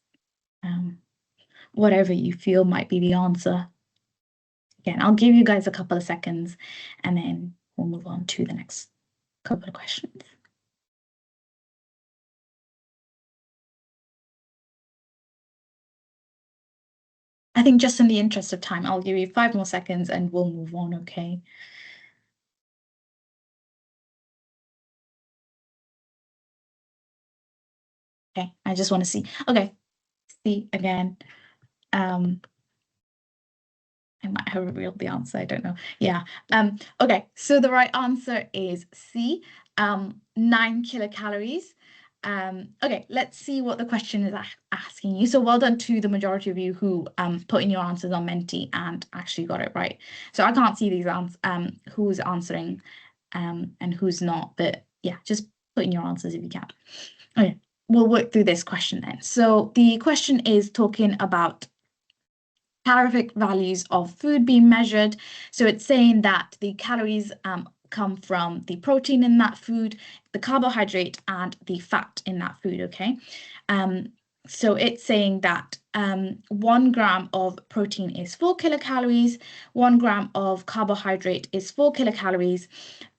whatever you feel might be the answer. Again, I'll give you guys a couple of seconds and then we'll move on to the next couple of questions. I think just in the interest of time, I'll give you 5 more seconds and we'll move on, okay? Okay, I just want to see. Okay, see again. I might have revealed the answer, I don't know. Yeah. Okay, so the right answer is C, 9 kilocalories. Okay, let's see what the question is asking you. So well done to the majority of you who put in your answers on Menti and actually got it right. So I can't see these who's answering and who's not, but yeah, just put in your answers if you can. Okay, we'll work through this question then. So the question is talking about calorific values of food being measured. So it's saying that the calories come from the protein in that food, the carbohydrate, and the fat in that food, okay? So it's saying that 1 gram of protein is 4 kilocalories, 1 gram of carbohydrate is 4 kilocalories,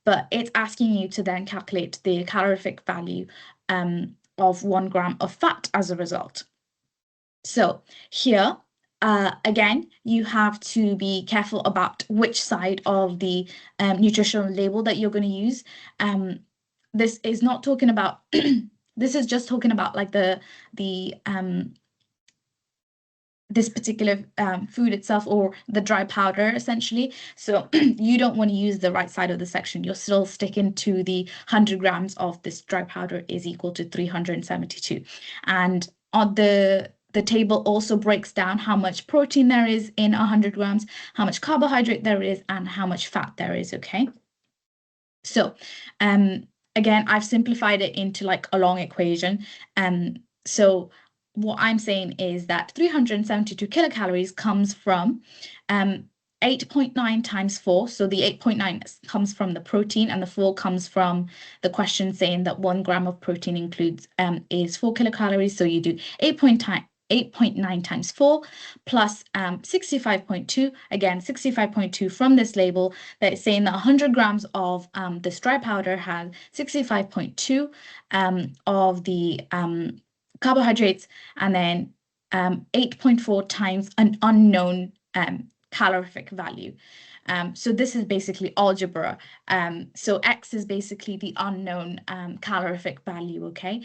but it's asking you to then calculate the calorific value of 1 gram of fat as a result. So here, again, you have to be careful about which side of the nutritional label that you're going to use. This is not talking about, this is just talking about like this particular food itself or the dry powder essentially. So you don't want to use the right side of the section. You're still sticking to the 100 grams of this dry powder is equal to 372. And on the table also breaks down how much protein there is in 100 grams, how much carbohydrate there is, and how much fat there is, okay? So again, I've simplified it into like a long equation. So what I'm saying is that 372 kilocalories comes from 8.9 times 4. So the 8.9 comes from the protein and the 4 comes from the question saying that 1 gram of protein includes is 4 kilocalories. So you do 8.9 times 4 plus 65.2, again 65.2 from this label that is saying that 100 grams of this dry powder has 65.2 of the carbohydrates and then 8.4 times an unknown calorific value. So this is basically algebra. So X is basically the unknown calorific value, okay?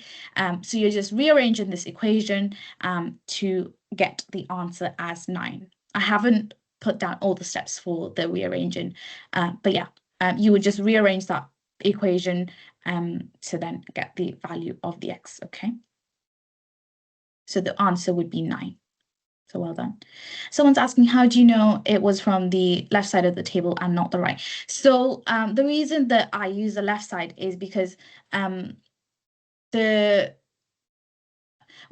So you're just rearranging this equation to get the answer as 9. I haven't put down all the steps for the rearranging, but yeah, you would just rearrange that equation to then get the value of the X, okay? So the answer would be 9. So well done. Someone's asking, how do you know it was from the left side of the table and not the right? So the reason that I use the left side is because well,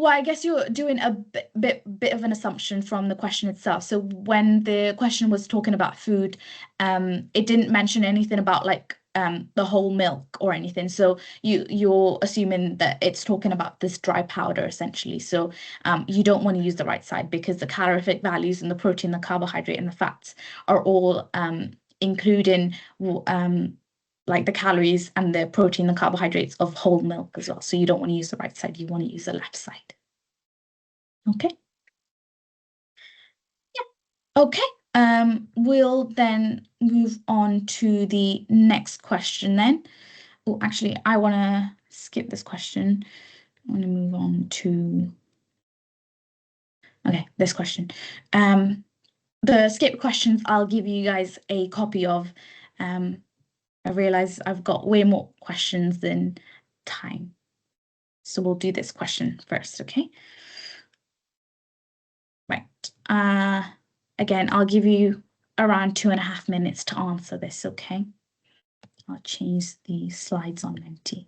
I guess you're doing a bit of an assumption from the question itself. So when the question was talking about food, it didn't mention anything about like the whole milk or anything. So you're assuming that it's talking about this dry powder essentially. So you don't want to use the right side because the calorific values and the protein, the carbohydrate, and the fats are all including like the calories and the protein, the carbohydrates of whole milk as well. So you don't want to use the right side, you want to use the left side. Okay. Okay, we'll then move on to the next question then. Oh, actually, I want to skip this question. I want to move on to, okay, this question. The skip questions, I'll give you guys a copy of. I realize I've got way more questions than time. So we'll do this question first, okay? Right. Again, I'll give you around 2.5 minutes to answer this, okay? I'll change the slides on Menti.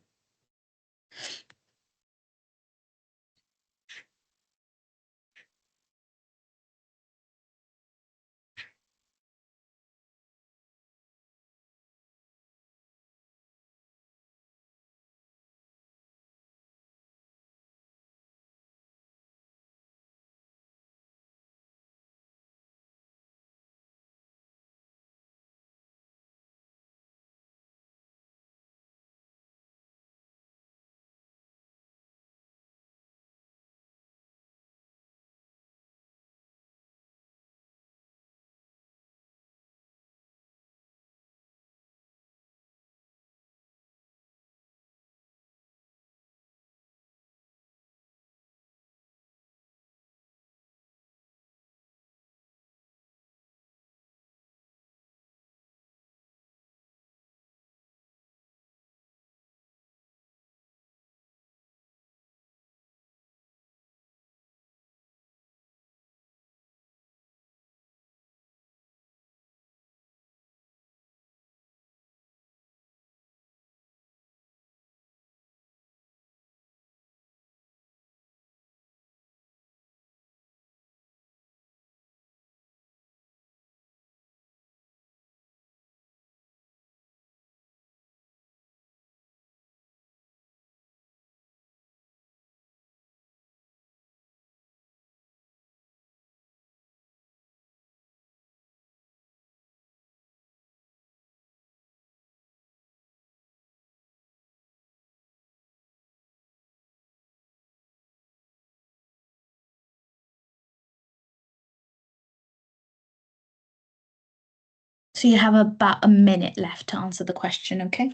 So you have about a minute left to answer the question, okay?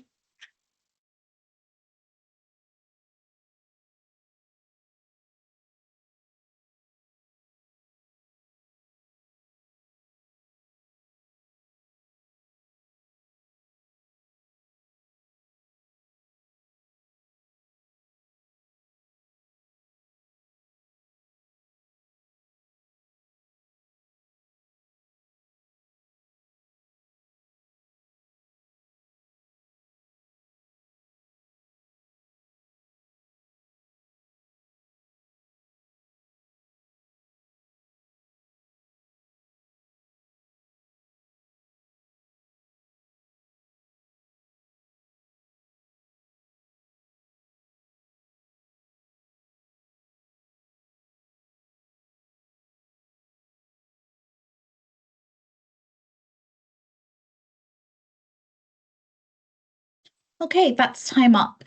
Okay, that's time up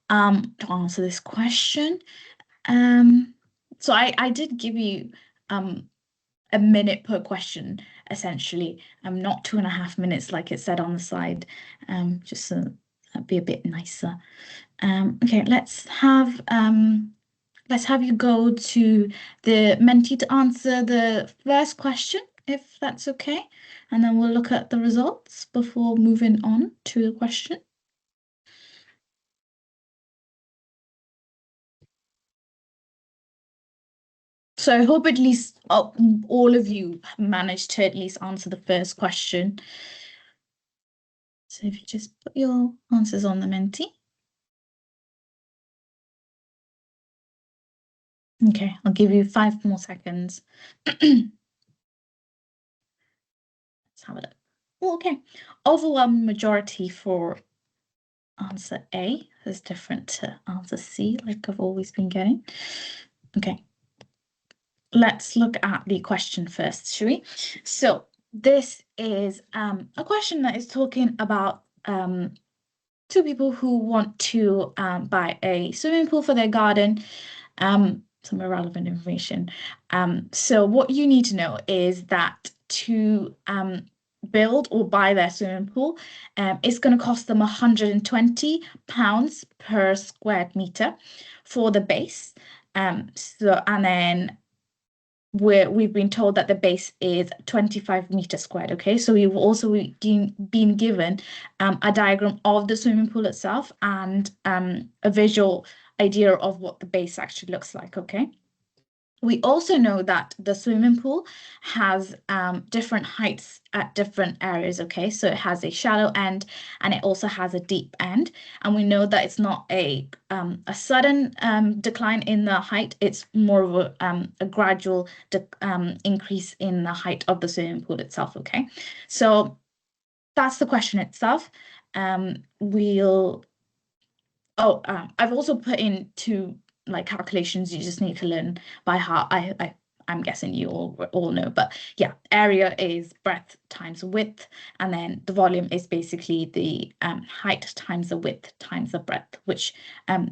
to answer this question. So I did give you a minute per question, essentially. Not 2.5 minutes like it said on the slide, just so that'd be a bit nicer. Okay, let's have you go to the Menti to answer the first question, if that's okay, and then we'll look at the results before moving on to the question. So I hope at least all of you managed to at least answer the first question. So if you just put your answers on the Menti. Okay, I'll give you 5 more seconds. Let's have a look. Oh, okay, overwhelming majority for answer A is different to answer C, like I've always been getting. Okay, let's look at the question first, shall we? So this is a question that is talking about two people who want to buy a swimming pool for their garden. Some irrelevant information. So what you need to know is that to build or buy their swimming pool, it's going to cost them £120 per square meter for the base. And then we've been told that the base is 25 meters squared. Okay, so we've also been given a diagram of the swimming pool itself and a visual idea of what the base actually looks like. Okay. We also know that the swimming pool has different heights at different areas, okay? So it has a shallow end and it also has a deep end. And we know that it's not a sudden decline in the height, it's more of a gradual increase in the height of the swimming pool itself, okay? So that's the question itself. I've also put in two like calculations you just need to learn by heart. I'm guessing you all know, but yeah, area is breadth times width, and then the volume is basically the height times the width times the breadth, which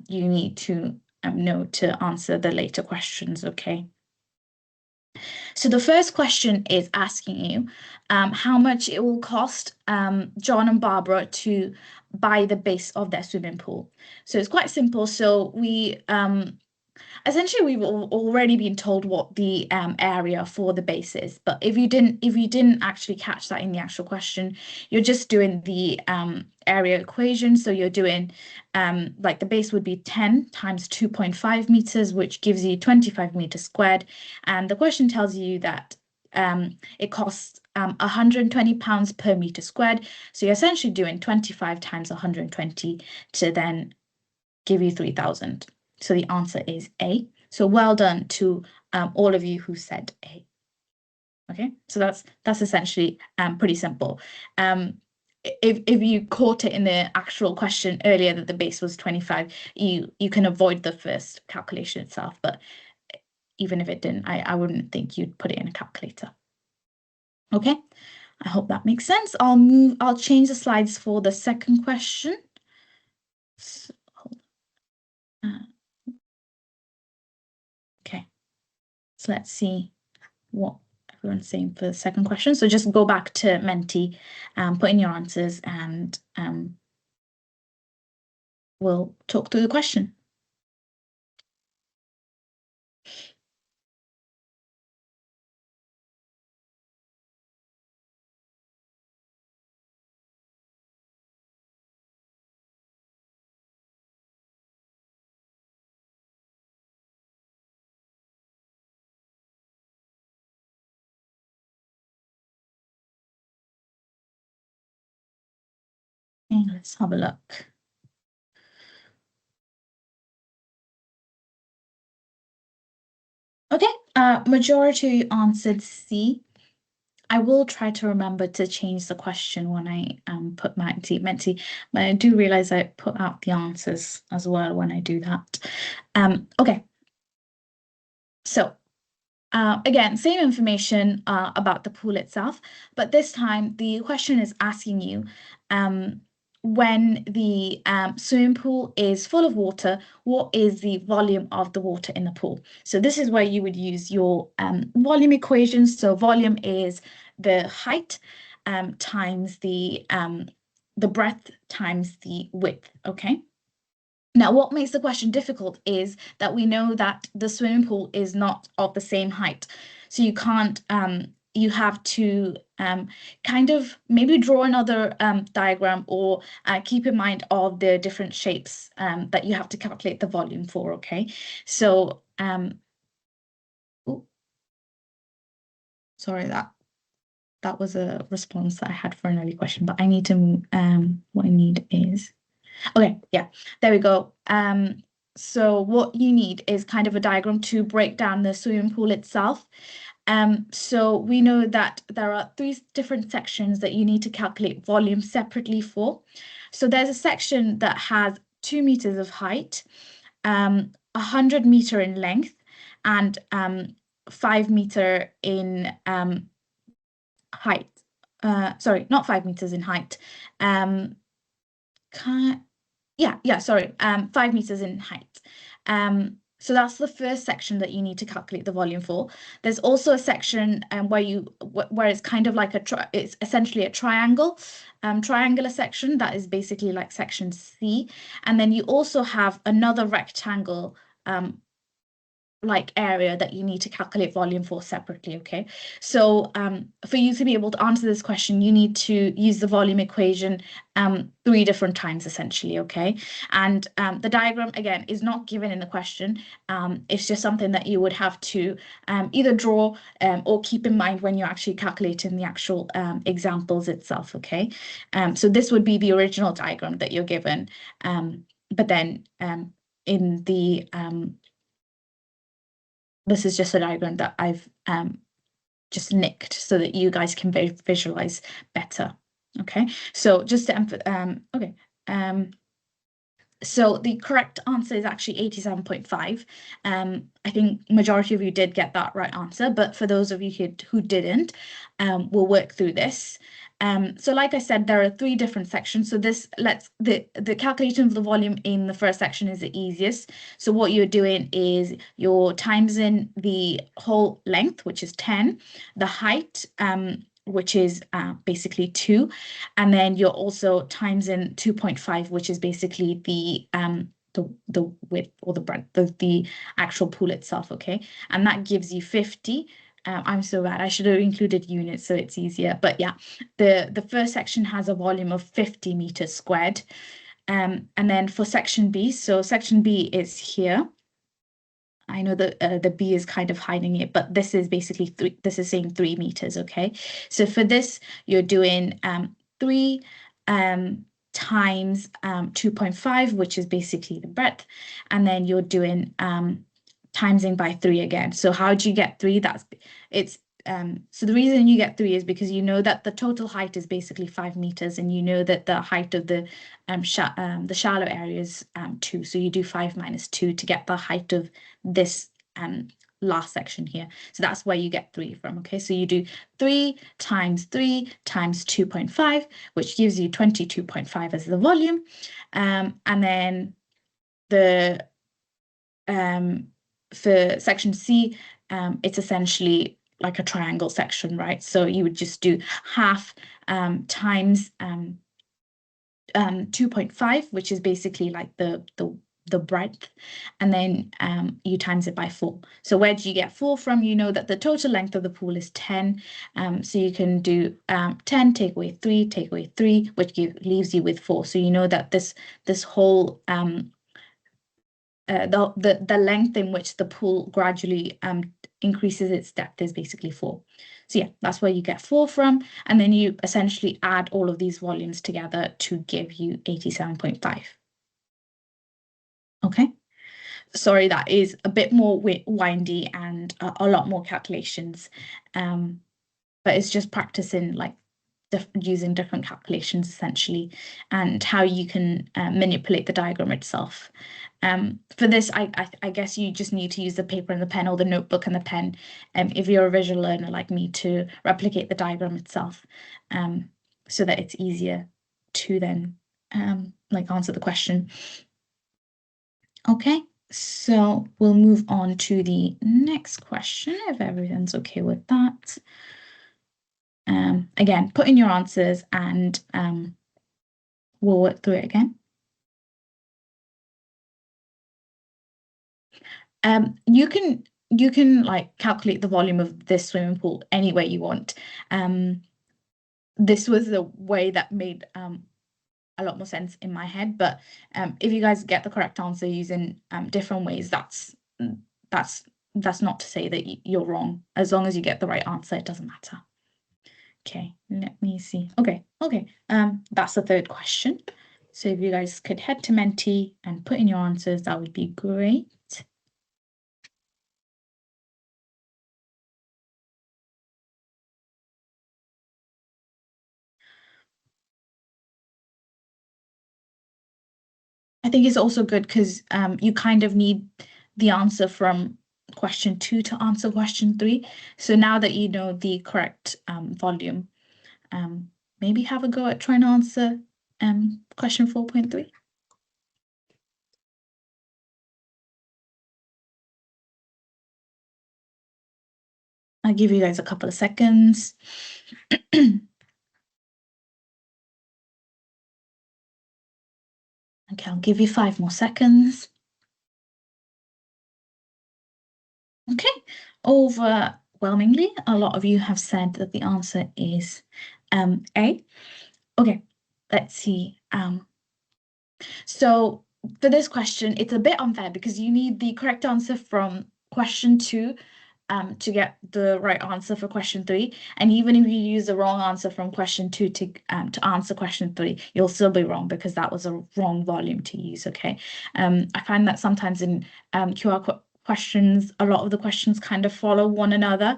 you need to know to answer the later questions, okay? So the first question is asking you how much it will cost John and Barbara to buy the base of their swimming pool. So it's quite simple. So we essentially we've already been told what the area for the base is, but if you didn't actually catch that in the actual question, you're just doing the area equation. So you're doing like the base would be 10 times 2.5 meters, which gives you 25 meters squared. And the question tells you that it costs £120 per meter squared. So you're essentially doing 25 times 120 to then give you 3,000. So the answer is A. So well done to all of you who said A. Okay, so that's essentially pretty simple. If you caught it in the actual question earlier that the base was 25, you can avoid the first calculation itself. But even if it didn't, I wouldn't think you'd put it in a calculator. Okay, I hope that makes sense. I'll change the slides for the second question. So, okay, so let's see what everyone's saying for the second question. So just go back to Mentee, put in your answers, and we'll talk through the question. Okay, let's have a look. Okay, majority answered C. I will try to remember to change the question when I put Mentee, but I do realize I put out the answers as well when I do that. Okay, so again, same information about the pool itself, but this time the question is asking you when the swimming pool is full of water, what is the volume of the water in the pool? So this is where you would use your volume equations. So volume is the height times the breadth times the width, okay? Now, what makes the question difficult is that we know that the swimming pool is not of the same height. So you can't, you have to kind of maybe draw another diagram or keep in mind of the different shapes that you have to calculate the volume for, okay? So, ooh, sorry, that was a response that I had for an early question, but I need to, what I need is, okay, yeah, there we go. So what you need is kind of a diagram to break down the swimming pool itself. So we know that there are three different sections that you need to calculate volume separately for. So there's a section that has 2 meters of height, 100 meter in length, and 5 meter in height. Sorry, not 5 meters in height. Can, sorry, 5 meters in height. So that's the first section that you need to calculate the volume for. There's also a section where it's kind of like it's essentially a triangular section that is basically like section C. And then you also have another rectangle like area that you need to calculate volume for separately, okay? So for you to be able to answer this question, you need to use the volume equation 3 different times essentially, okay? And the diagram, again, is not given in the question. It's just something that you would have to either draw or keep in mind when you're actually calculating the actual examples itself, okay? So this would be the original diagram that you're given, but then in the this is just a diagram that I've just nicked so that you guys can visualize better. Okay, so just to so the correct answer is actually 87.5. I think majority of you did get that right answer, but for those of you who didn't, we'll work through this. So like I said, there are 3 different sections. So the calculation of the volume in the first section is the easiest. So what you're doing is you're timesing the whole length, which is 10, the height, which is basically 2, and then you're also timesing 2.5, which is basically the width or the breadth of the actual pool itself, okay? And that gives you 50. I'm so bad. I should have included units so it's easier. But yeah, the first section has a volume of 50 meters squared. And then for section B, so section B is here. I know that the B is kind of hiding it, but this is basically this is saying 3 meters, okay? So for this, you're doing 3 times 2.5, which is basically the breadth, and then you're doing timesing by 3 again. So how do you get 3? So the reason you get 3 is because you know that the total height is basically 5 meters, and you know that the height of the shallow area is 2. So you do 5 minus 2 to get the height of this last section here. So that's where you get 3 from, okay? So you do 3 times 2.5, which gives you 22.5 as the volume. And then for section C, it's essentially like a triangle section, right? So you would just do half times 2.5, which is basically like the breadth, and then you times it by 4. So where do you get 4 from? You know that the total length of the pool is 10, so you can do 10 take away 3, which leaves you with 4. So you know that this whole the length in which the pool gradually increases its depth is basically 4. So yeah, that's where you get 4 from, and then you essentially add all of these volumes together to give you 87.5. Okay, sorry, that is a bit more windy and a lot more calculations, but it's just practicing like using different calculations essentially, and how you can manipulate the diagram itself. For this, I guess you just need to use the paper and the pen, or the notebook and the pen, if you're a visual learner like me, to replicate the diagram itself, so that it's easier to then like answer the question. Okay, so we'll move on to the next question if everyone's okay with that. Again, put in your answers and we'll work through it again. You can like calculate the volume of this swimming pool any way you want. This was the way that made a lot more sense in my head, but if you guys get the correct answer using different ways, that's not to say that you're wrong. As long as you get the right answer, it doesn't matter. Okay, let me see. Okay, that's the third question. So if you guys could head to Mentee and put in your answers, that would be great. I think it's also good because you kind of need the answer from question 2 to answer question 3. So now that you know the correct volume, um, maybe have a go at trying to answer question 4.3. I'll give you guys a couple of seconds. Okay, I'll give you 5 more seconds. Okay, overwhelmingly, a lot of you have said that the answer is A. Okay, let's see. So for this question, it's a bit unfair because you need the correct answer from question 2 to get the right answer for question 3. And even if you use the wrong answer from question 2 to answer question 3, you'll still be wrong because that was a wrong volume to use, okay? I find that sometimes in QR questions, a lot of the questions kind of follow one another.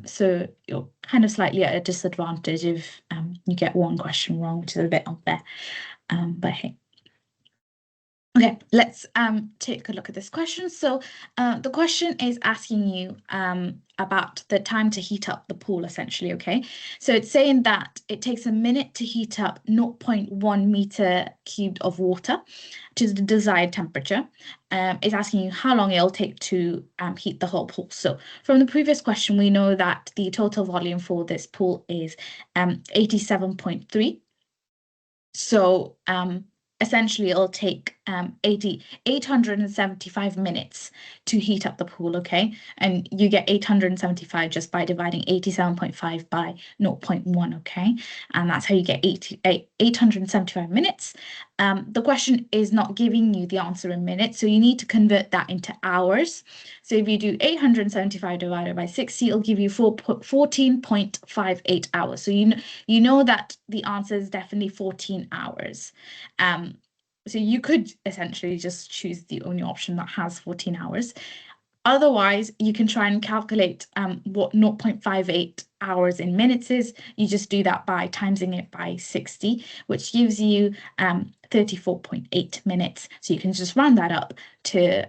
So you're kind of slightly at a disadvantage if you get one question wrong, which is a bit unfair. But hey. Okay, let's take a look at this question. So the question is asking you about the time to heat up the pool, essentially, okay? So it's saying that it takes a minute to heat up 0.1 meter cubed of water to the desired temperature. It's asking you how long it'll take to heat the whole pool. So from the previous question, we know that the total volume for this pool is 87.3. So essentially it'll take 875 minutes to heat up the pool, okay? And you get 875 just by dividing 87.5 by 0.1, okay? And that's how you get 875 minutes. The question is not giving you the answer in minutes, so you need to convert that into hours. So if you do 875 divided by 60, it'll give you 14.58 hours. So you know that the answer is definitely 14 hours. So you could essentially just choose the only option that has 14 hours. Otherwise, you can try and calculate what 0.58 hours in minutes is. You just do that by timesing it by 60, which gives you 34.8 minutes. So you can just round that up to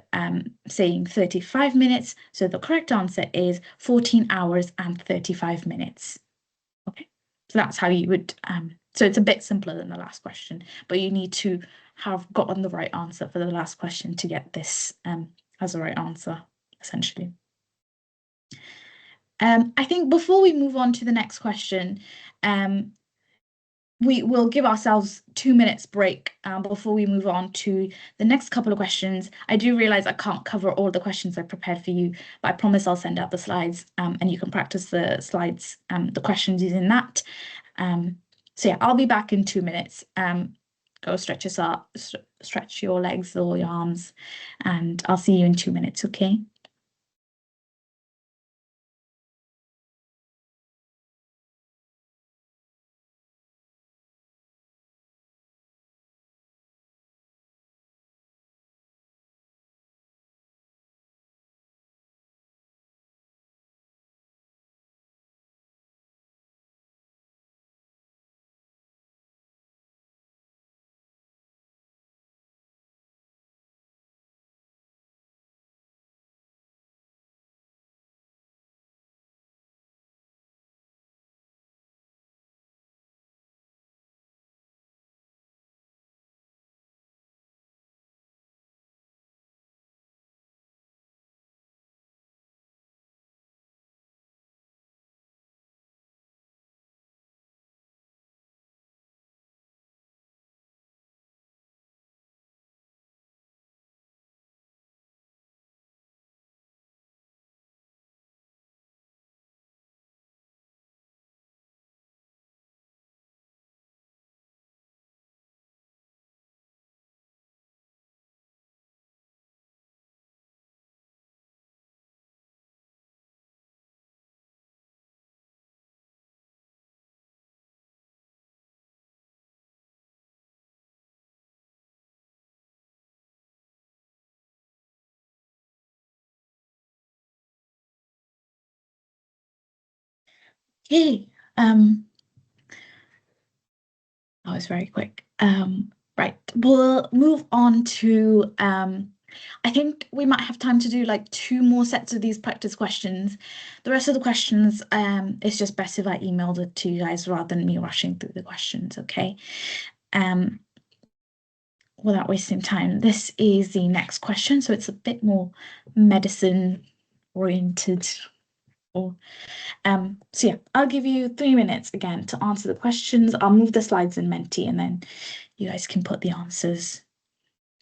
saying 35 minutes. So the correct answer is 14 hours and 35 minutes. Okay, so that's how you would, so it's a bit simpler than the last question, but you need to have gotten the right answer for the last question to get this as the right answer, essentially. I think before we move on to the next question, we will give ourselves 2 minutes break before we move on to the next couple of questions. I do realize I can't cover all the questions I prepared for you, but I promise I'll send out the slides and you can practice the slides, the questions using that. So yeah, I'll be back in 2 minutes. Go stretch your legs or your arms, and I'll see you in 2 minutes, okay? Okay. That was very quick. Right, we'll move on to, I think we might have time to do like 2 more sets of these practice questions. The rest of the questions, it's just best if I emailed it to you guys rather than me rushing through the questions, okay? Without wasting time. This is the next question, so it's a bit more medicine oriented. Or, so yeah, I'll give you 3 minutes again to answer the questions. I'll move the slides in Menti and then you guys can put the answers.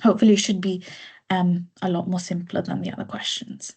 Hopefully it should be a lot more simpler than the other questions.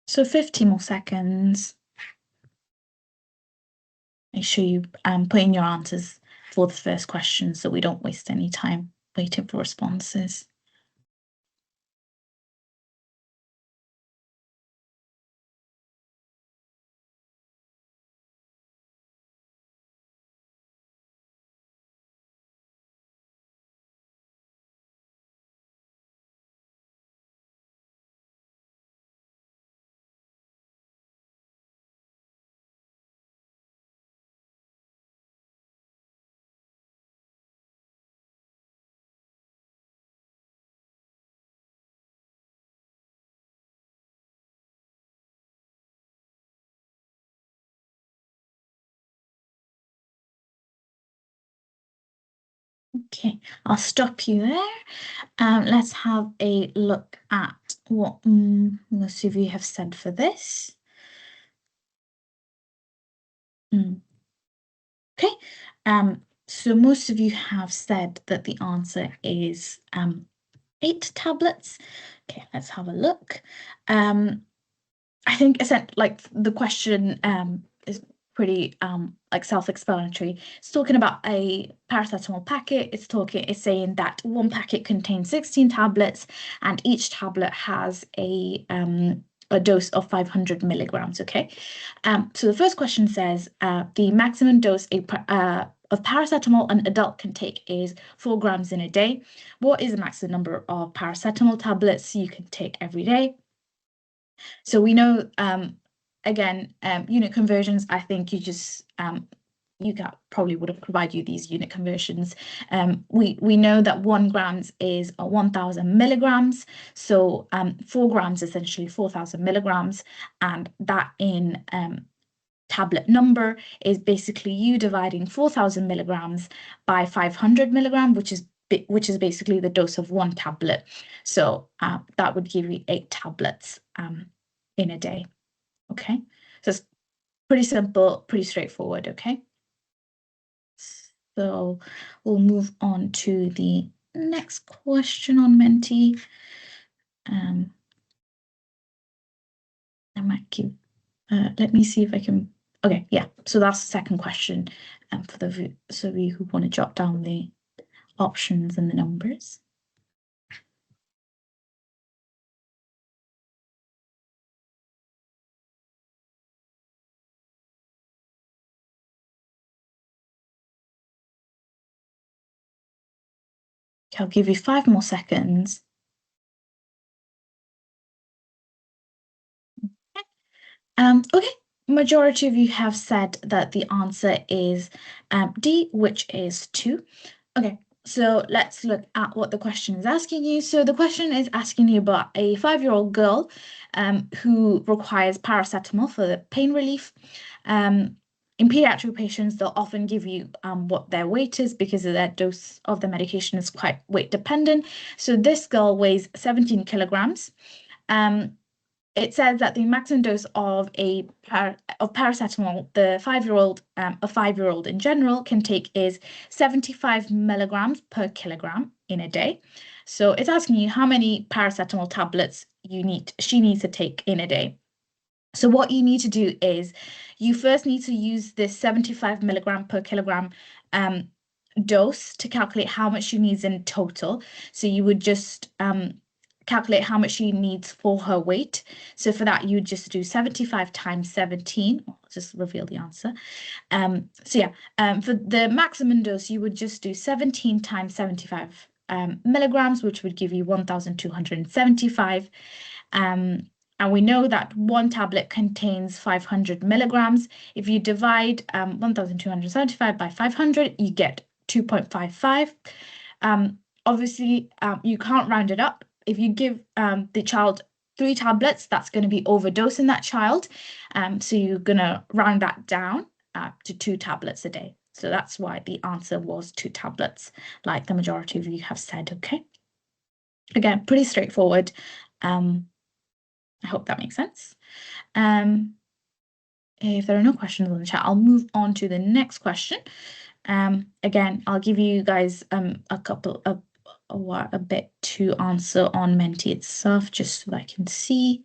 So 50 more seconds. Make sure you put in your answers for the first question so we don't waste any time waiting for responses. Okay, I'll stop you there. Let's have a look at what most of you have said for this. Okay, so most of you have said that the answer is 8 tablets. Okay, let's have a look. I think like the question is pretty like self-explanatory. It's talking about a paracetamol packet. It's saying that one packet contains 16 tablets and each tablet has a dose of 500 milligrams. Okay, so the first question says the maximum dose of paracetamol an adult can take is 4 grams in a day. What is the maximum number of paracetamol tablets you can take every day? So we know, again, unit conversions, I think you just, UCAT probably would have provided you these unit conversions. We know that 1 grams is 1,000 milligrams. So 4 grams essentially 4,000 milligrams. And that in tablet number is basically you dividing 4,000 milligrams by 500 milligram, which is basically the dose of 1 tablet. So that would give you 8 tablets in a day. Okay, so it's pretty simple, pretty straightforward. Okay. So we'll move on to the next question on Mentee. I might keep, let me see if I can, okay, yeah. So that's the second question for the so of you who want to jot down the options and the numbers. Okay, I'll give you 5 more seconds. Okay, majority of you have said that the answer is D, which is 2. Okay, so let's look at what the question is asking you. So the question is asking you about a 5-year-old girl who requires paracetamol for the pain relief. In pediatric patients, they'll often give you what their weight is because of their dose of the medication is quite weight dependent. So this girl weighs 17 kilograms. It says that the maximum dose of paracetamol a 5-year-old in general can take is 75 milligrams per kilogram in a day. So it's asking you how many paracetamol tablets she needs to take in a day. So what you need to do is you first need to use this 75 milligram per kilogram dose to calculate how much she needs in total. So you would just calculate how much she needs for her weight. So for that, you would just do 75 times 17. I'll just reveal the answer. So yeah, for the maximum dose, you would just do 17 times 75 milligrams, which would give you 1,275. And we know that one tablet contains 500 milligrams. If you divide 1,275 by 500, you get 2.55. Obviously, you can't round it up. If you give the child 3 tablets, that's going to be overdosing that child. So you're going to round that down to 2 tablets a day. So that's why the answer was 2 tablets, like the majority of you have said, okay? Again, pretty straightforward. I hope that makes sense. If there are no questions on the chat, I'll move on to the next question. Again, I'll give you guys a bit to answer on Mentee itself, just so I can see.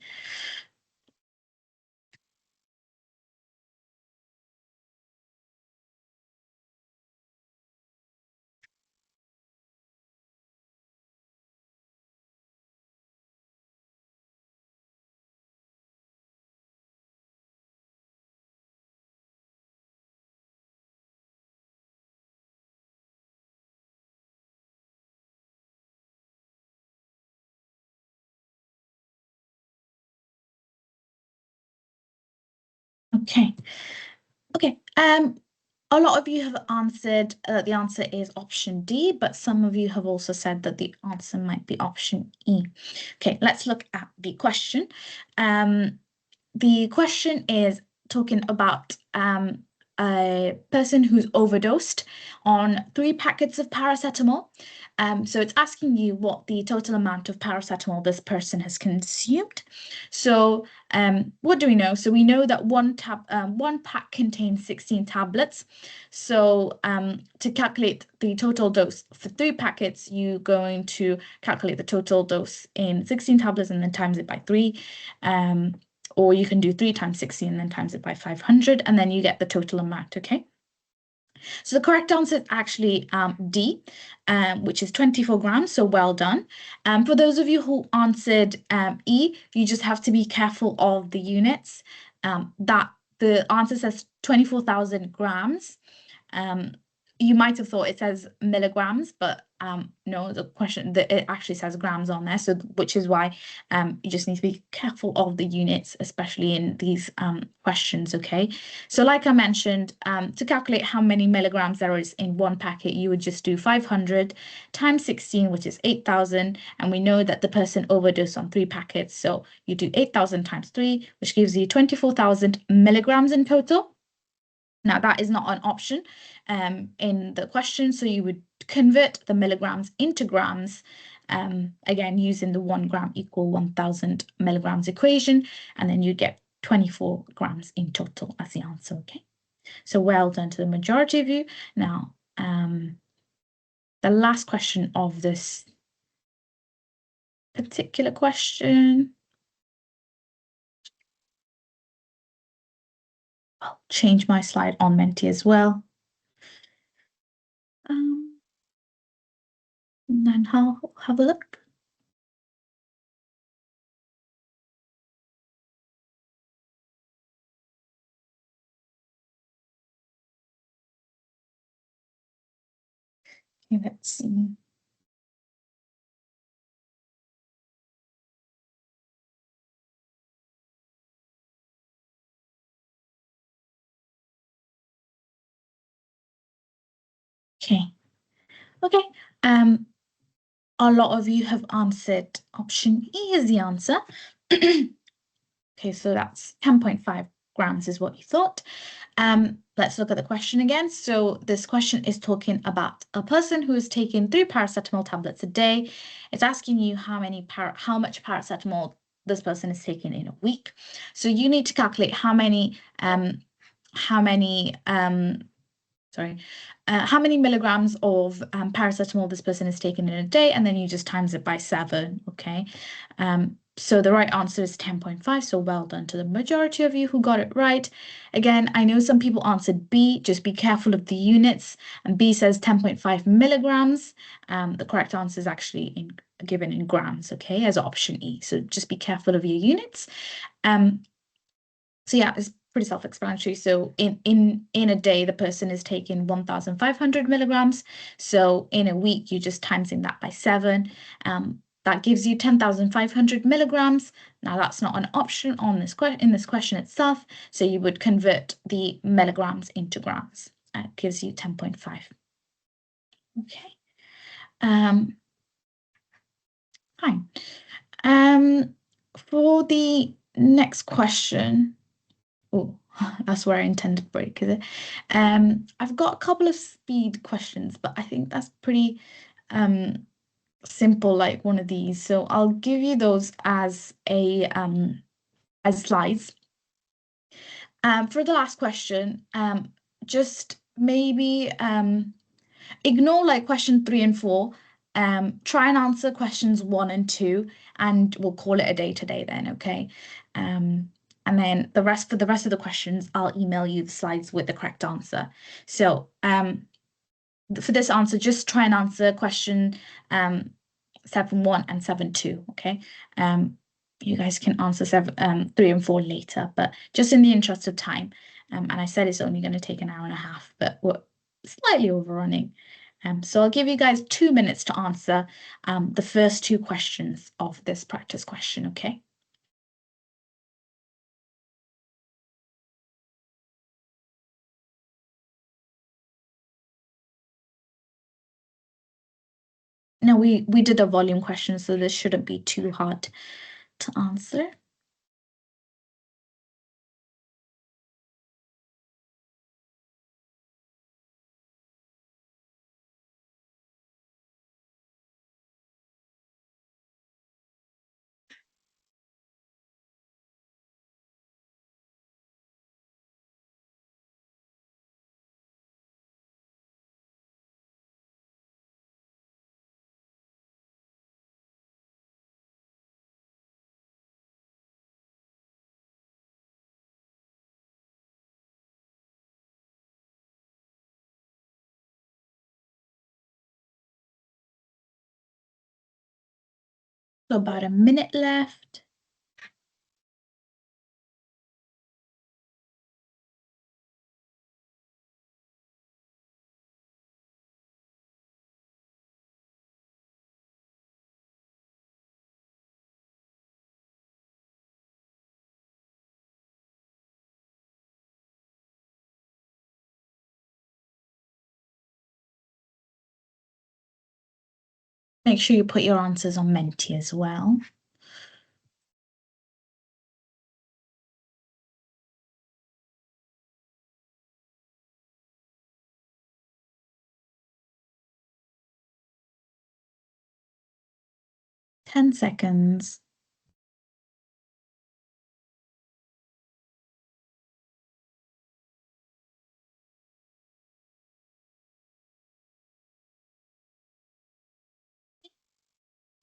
Okay. Okay. A lot of you have answered the answer is option D, but some of you have also said that the answer might be option E. Okay, let's look at the question. The question is talking about a person who's overdosed on 3 packets of paracetamol. So it's asking you what the total amount of paracetamol this person has consumed. So what do we know? So we know that one pack contains 16 tablets. So to calculate the total dose for 3 packets, you're going to calculate the total dose in 16 tablets and then times it by 3. Or you can do 3 times 16 and then times it by 500, and then you get the total amount, okay? So the correct answer is actually D, which is 24 grams, so well done. For those of you who answered E, you just have to be careful of the units. That the answer says 24,000 grams. You might have thought it says milligrams, but no, it actually says grams on there. So which is why you just need to be careful of the units, especially in these questions. Okay. So like I mentioned, to calculate how many milligrams there is in one packet, you would just do 500 times 16, which is 8,000. And we know that the person overdosed on 3 packets. So you do 8,000 times 3, which gives you 24,000 milligrams in total. Now, that is not an option in the question, so you would convert the milligrams into grams, again, using the 1 gram equal 1,000 milligrams equation, and then you get 24 grams in total as the answer, okay? So well done to the majority of you. Now, the last question of this particular question. I'll change my slide on Menti as well. And then I'll have a look. Okay, let's see. Okay. Okay. A lot of you have answered option E is the answer. Okay, so that's 10.5 grams is what you thought. Let's look at the question again. So this question is talking about a person who is taking 3 paracetamol tablets a day. It's asking you how much paracetamol this person is taking in a week. So you need to calculate how many milligrams of paracetamol this person is taking in a day, and then you just times it by 7, okay? So the right answer is 10.5, so well done to the majority of you who got it right. Again, I know some people answered B, just be careful of the units, and B says 10.5 milligrams. The correct answer is actually given in grams, okay, as option E, so just be careful of your units. So yeah, it's pretty self-explanatory. So in a day, the person is taking 1,500 milligrams. So in a week, you're just timesing that by 7. That gives you 10,500 milligrams. Now that's not an option on this in this question itself. So you would convert the milligrams into grams. It gives you 10.5. Okay. Fine. For the next question. Oh, that's where I intended break, is it? I've got a couple of speed questions, but I think that's pretty simple, like one of these. So I'll give you those as slides. For the last question, just maybe ignore like question 3 and 4. Try and answer questions 1 and 2, and we'll call it a day today then, okay? And then for the rest of the questions, I'll email you the slides with the correct answer. So for this answer, just try and answer question 7.1 and 7.2, okay? You guys can answer 3 and 4 later, but just in the interest of time. And I said it's only going to take an hour and a half, but we're slightly overrunning. So I'll give you guys 2 minutes to answer the first 2 questions of this practice question, okay? No, we did a volume question, so this shouldn't be too hard to answer. So about a minute left. Make sure you put your answers on Menti as well. Ten seconds.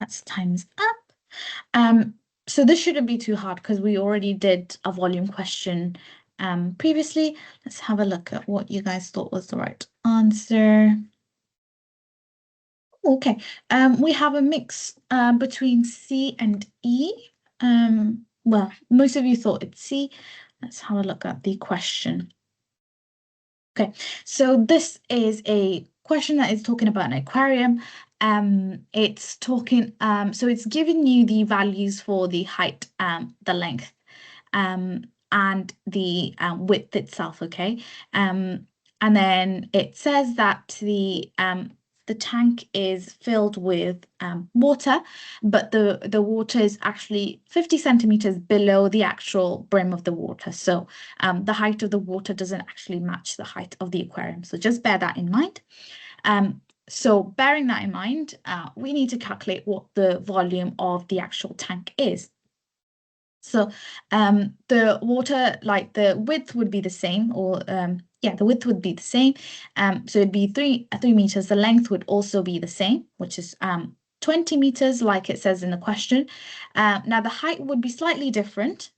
That's times up. So this shouldn't be too hard because we already did a volume question previously. Let's have a look at what you guys thought was the right answer. Okay, we have a mix between C and E. Well, most of you thought it's C. Let's have a look at the question. Okay, so this is a question that is talking about an aquarium. It's talking, so it's giving you the values for the height, the length, and the width itself, okay? And then it says that the tank is filled with water, but the water is actually 50 centimeters below the actual brim of the water. So the height of the water doesn't actually match the height of the aquarium. So just bear that in mind. So bearing that in mind, we need to calculate what the volume of the actual tank is. So the water, like the width would be the same, or yeah, the width would be the same. So it'd be three meters. The length would also be the same, which is 20 meters, like it says in the question. Now the height would be slightly different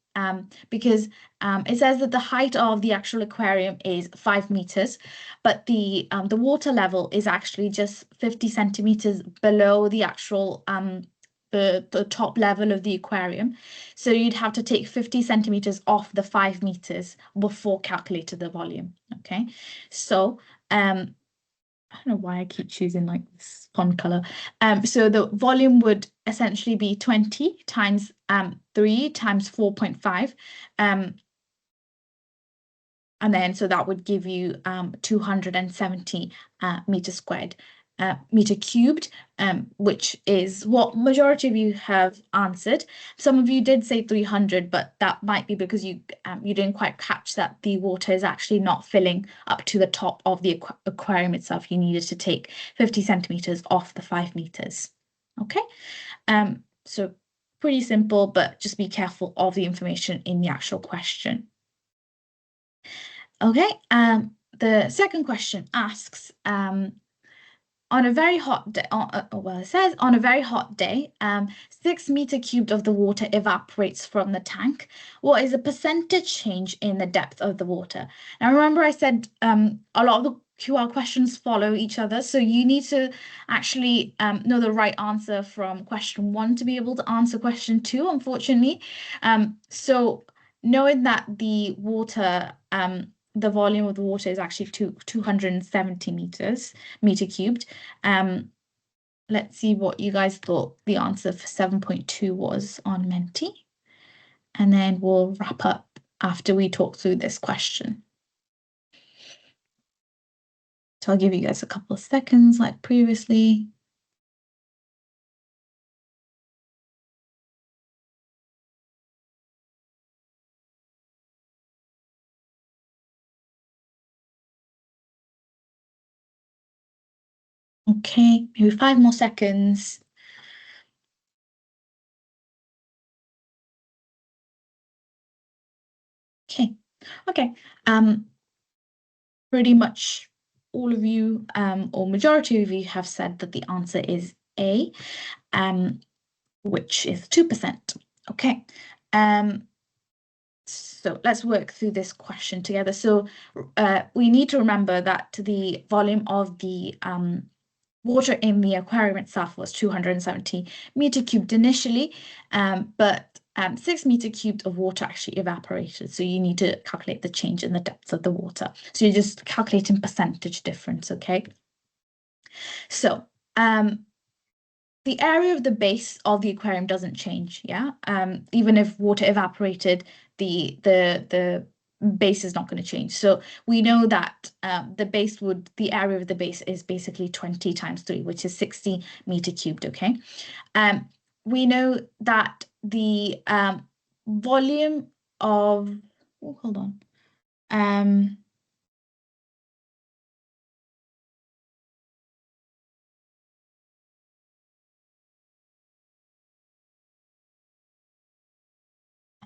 because it says that the height of the actual aquarium is 5 meters, but the water level is actually just 50 centimeters below the actual the top level of the aquarium. So you'd have to take 50 centimeters off the 5 meters before calculating the volume. Okay. So I don't know why I keep choosing like this font color. So the volume would essentially be 20 times 3 times 4.5. And then so that would give you 270 meters squared. Meter cubed, which is what majority of you have answered. Some of you did say 300, but that might be because you didn't quite catch that the water is actually not filling up to the top of the aquarium itself. You needed to take 50 centimeters off the 5 meters. Okay, so pretty simple, but just be careful of the information in the actual question. Okay, the second question asks, on a very hot day, well, it says on a very hot day, 6 meter cubed of the water evaporates from the tank. What is the percentage change in the depth of the water? Now, remember I said a lot of the QR questions follow each other, so you need to actually know the right answer from question 1 to be able to answer question 2, unfortunately. So knowing that the water, the volume of the water is actually 270 meter cubed. Let's see what you guys thought the answer for 7.2 was on Mentee. And then we'll wrap up after we talk through this question. So I'll give you guys a couple of seconds like previously. Okay, maybe 5 more seconds. Okay, okay. Pretty much all of you, or majority of you have said that the answer is A, which is 2%. Okay. So let's work through this question together. So we need to remember that the volume of the water in the aquarium itself was 270 meter cubed initially, but 6 meter cubed of water actually evaporated. So you need to calculate the change in the depth of the water. So you're just calculating percentage difference, okay? So the area of the base of the aquarium doesn't change, yeah? Even if water evaporated, the base is not going to change. So we know that the area of the base is basically 20 times 3, which is 60 meter cubed, okay? We know that the volume of, oh, hold on. I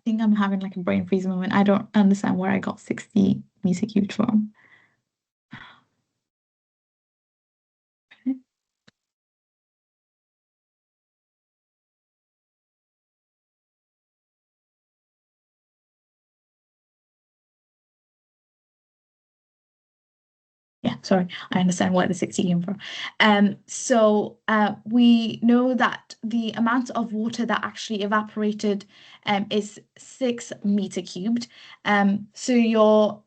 think I'm having like a brain freeze moment. I don't understand where I got 60 meter cubed from. Sorry, I understand where the 60 came from. So we know that the amount of water that actually evaporated is 6 meter cubed. So you're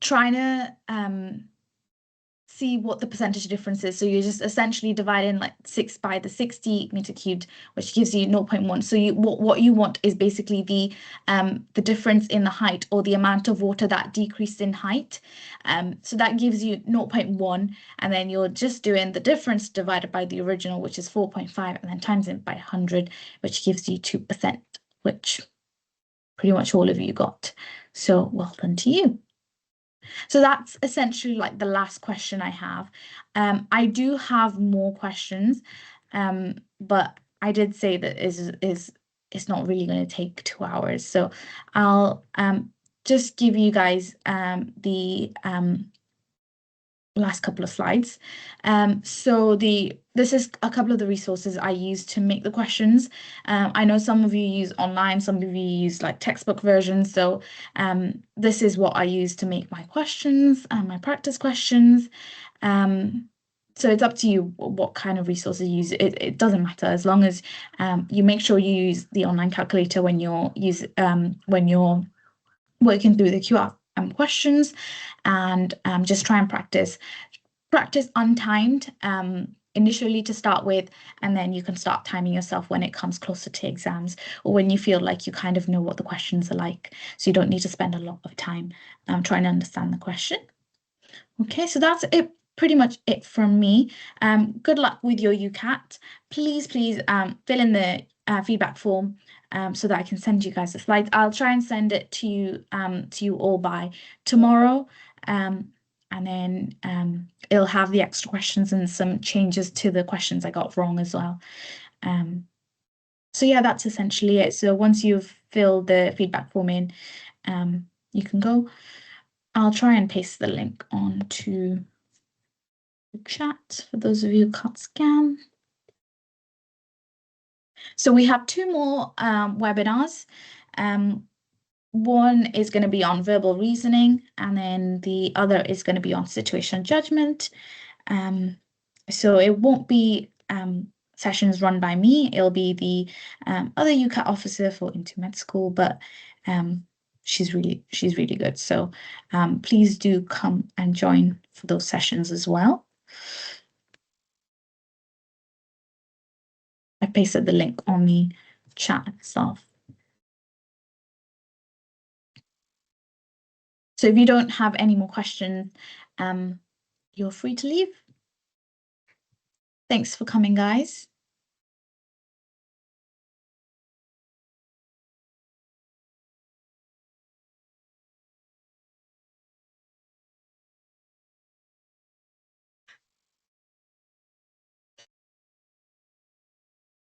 trying to see what the percentage difference is. So you're just essentially dividing like 6 by the 60 meter cubed, which gives you 0.1. So what you want is basically the difference in the height, or the amount of water that decreased in height. So that gives you 0.1, and then you're just doing the difference divided by the original, which is 4.5, and then times it by 100, which gives you 2%, which pretty much all of you got. So well done to you. So that's essentially like the last question I have. I do have more questions, but I did say that it's not really going to take 2 hours. So I'll just give you guys the last couple of slides. So this is a couple of the resources I use to make the questions. I know some of you use online, some of you use like textbook versions. So this is what I use to make my questions and my practice questions. So it's up to you what kind of resources you use. It doesn't matter, as long as you make sure you use the online calculator when you're working through the QR questions, and just try and practice untimed initially to start with, and then you can start timing yourself when it comes closer to exams, or when you feel like you kind of know what the questions are like, so you don't need to spend a lot of time trying to understand the question. Okay, so that's it. Pretty much it from me. Good luck with your UCAT. Please fill in the feedback form so that I can send you guys the slides. I'll try and send it to you all by tomorrow. And then it'll have the extra questions and some changes to the questions I got wrong as well. So yeah, that's essentially it. So once you've filled the feedback form in, you can go. I'll try and paste the link onto the chat for those of you who can't scan. So we have 2 more webinars. One is going to be on verbal reasoning, and then the other is going to be on situational judgment. So it won't be sessions run by me. It'll be the other UCAT officer for In2MedSchool, but she's really good. So please do come and join for those sessions as well. I pasted the link on the chat itself. So if you don't have any more questions, you're free to leave. Thanks for coming, guys.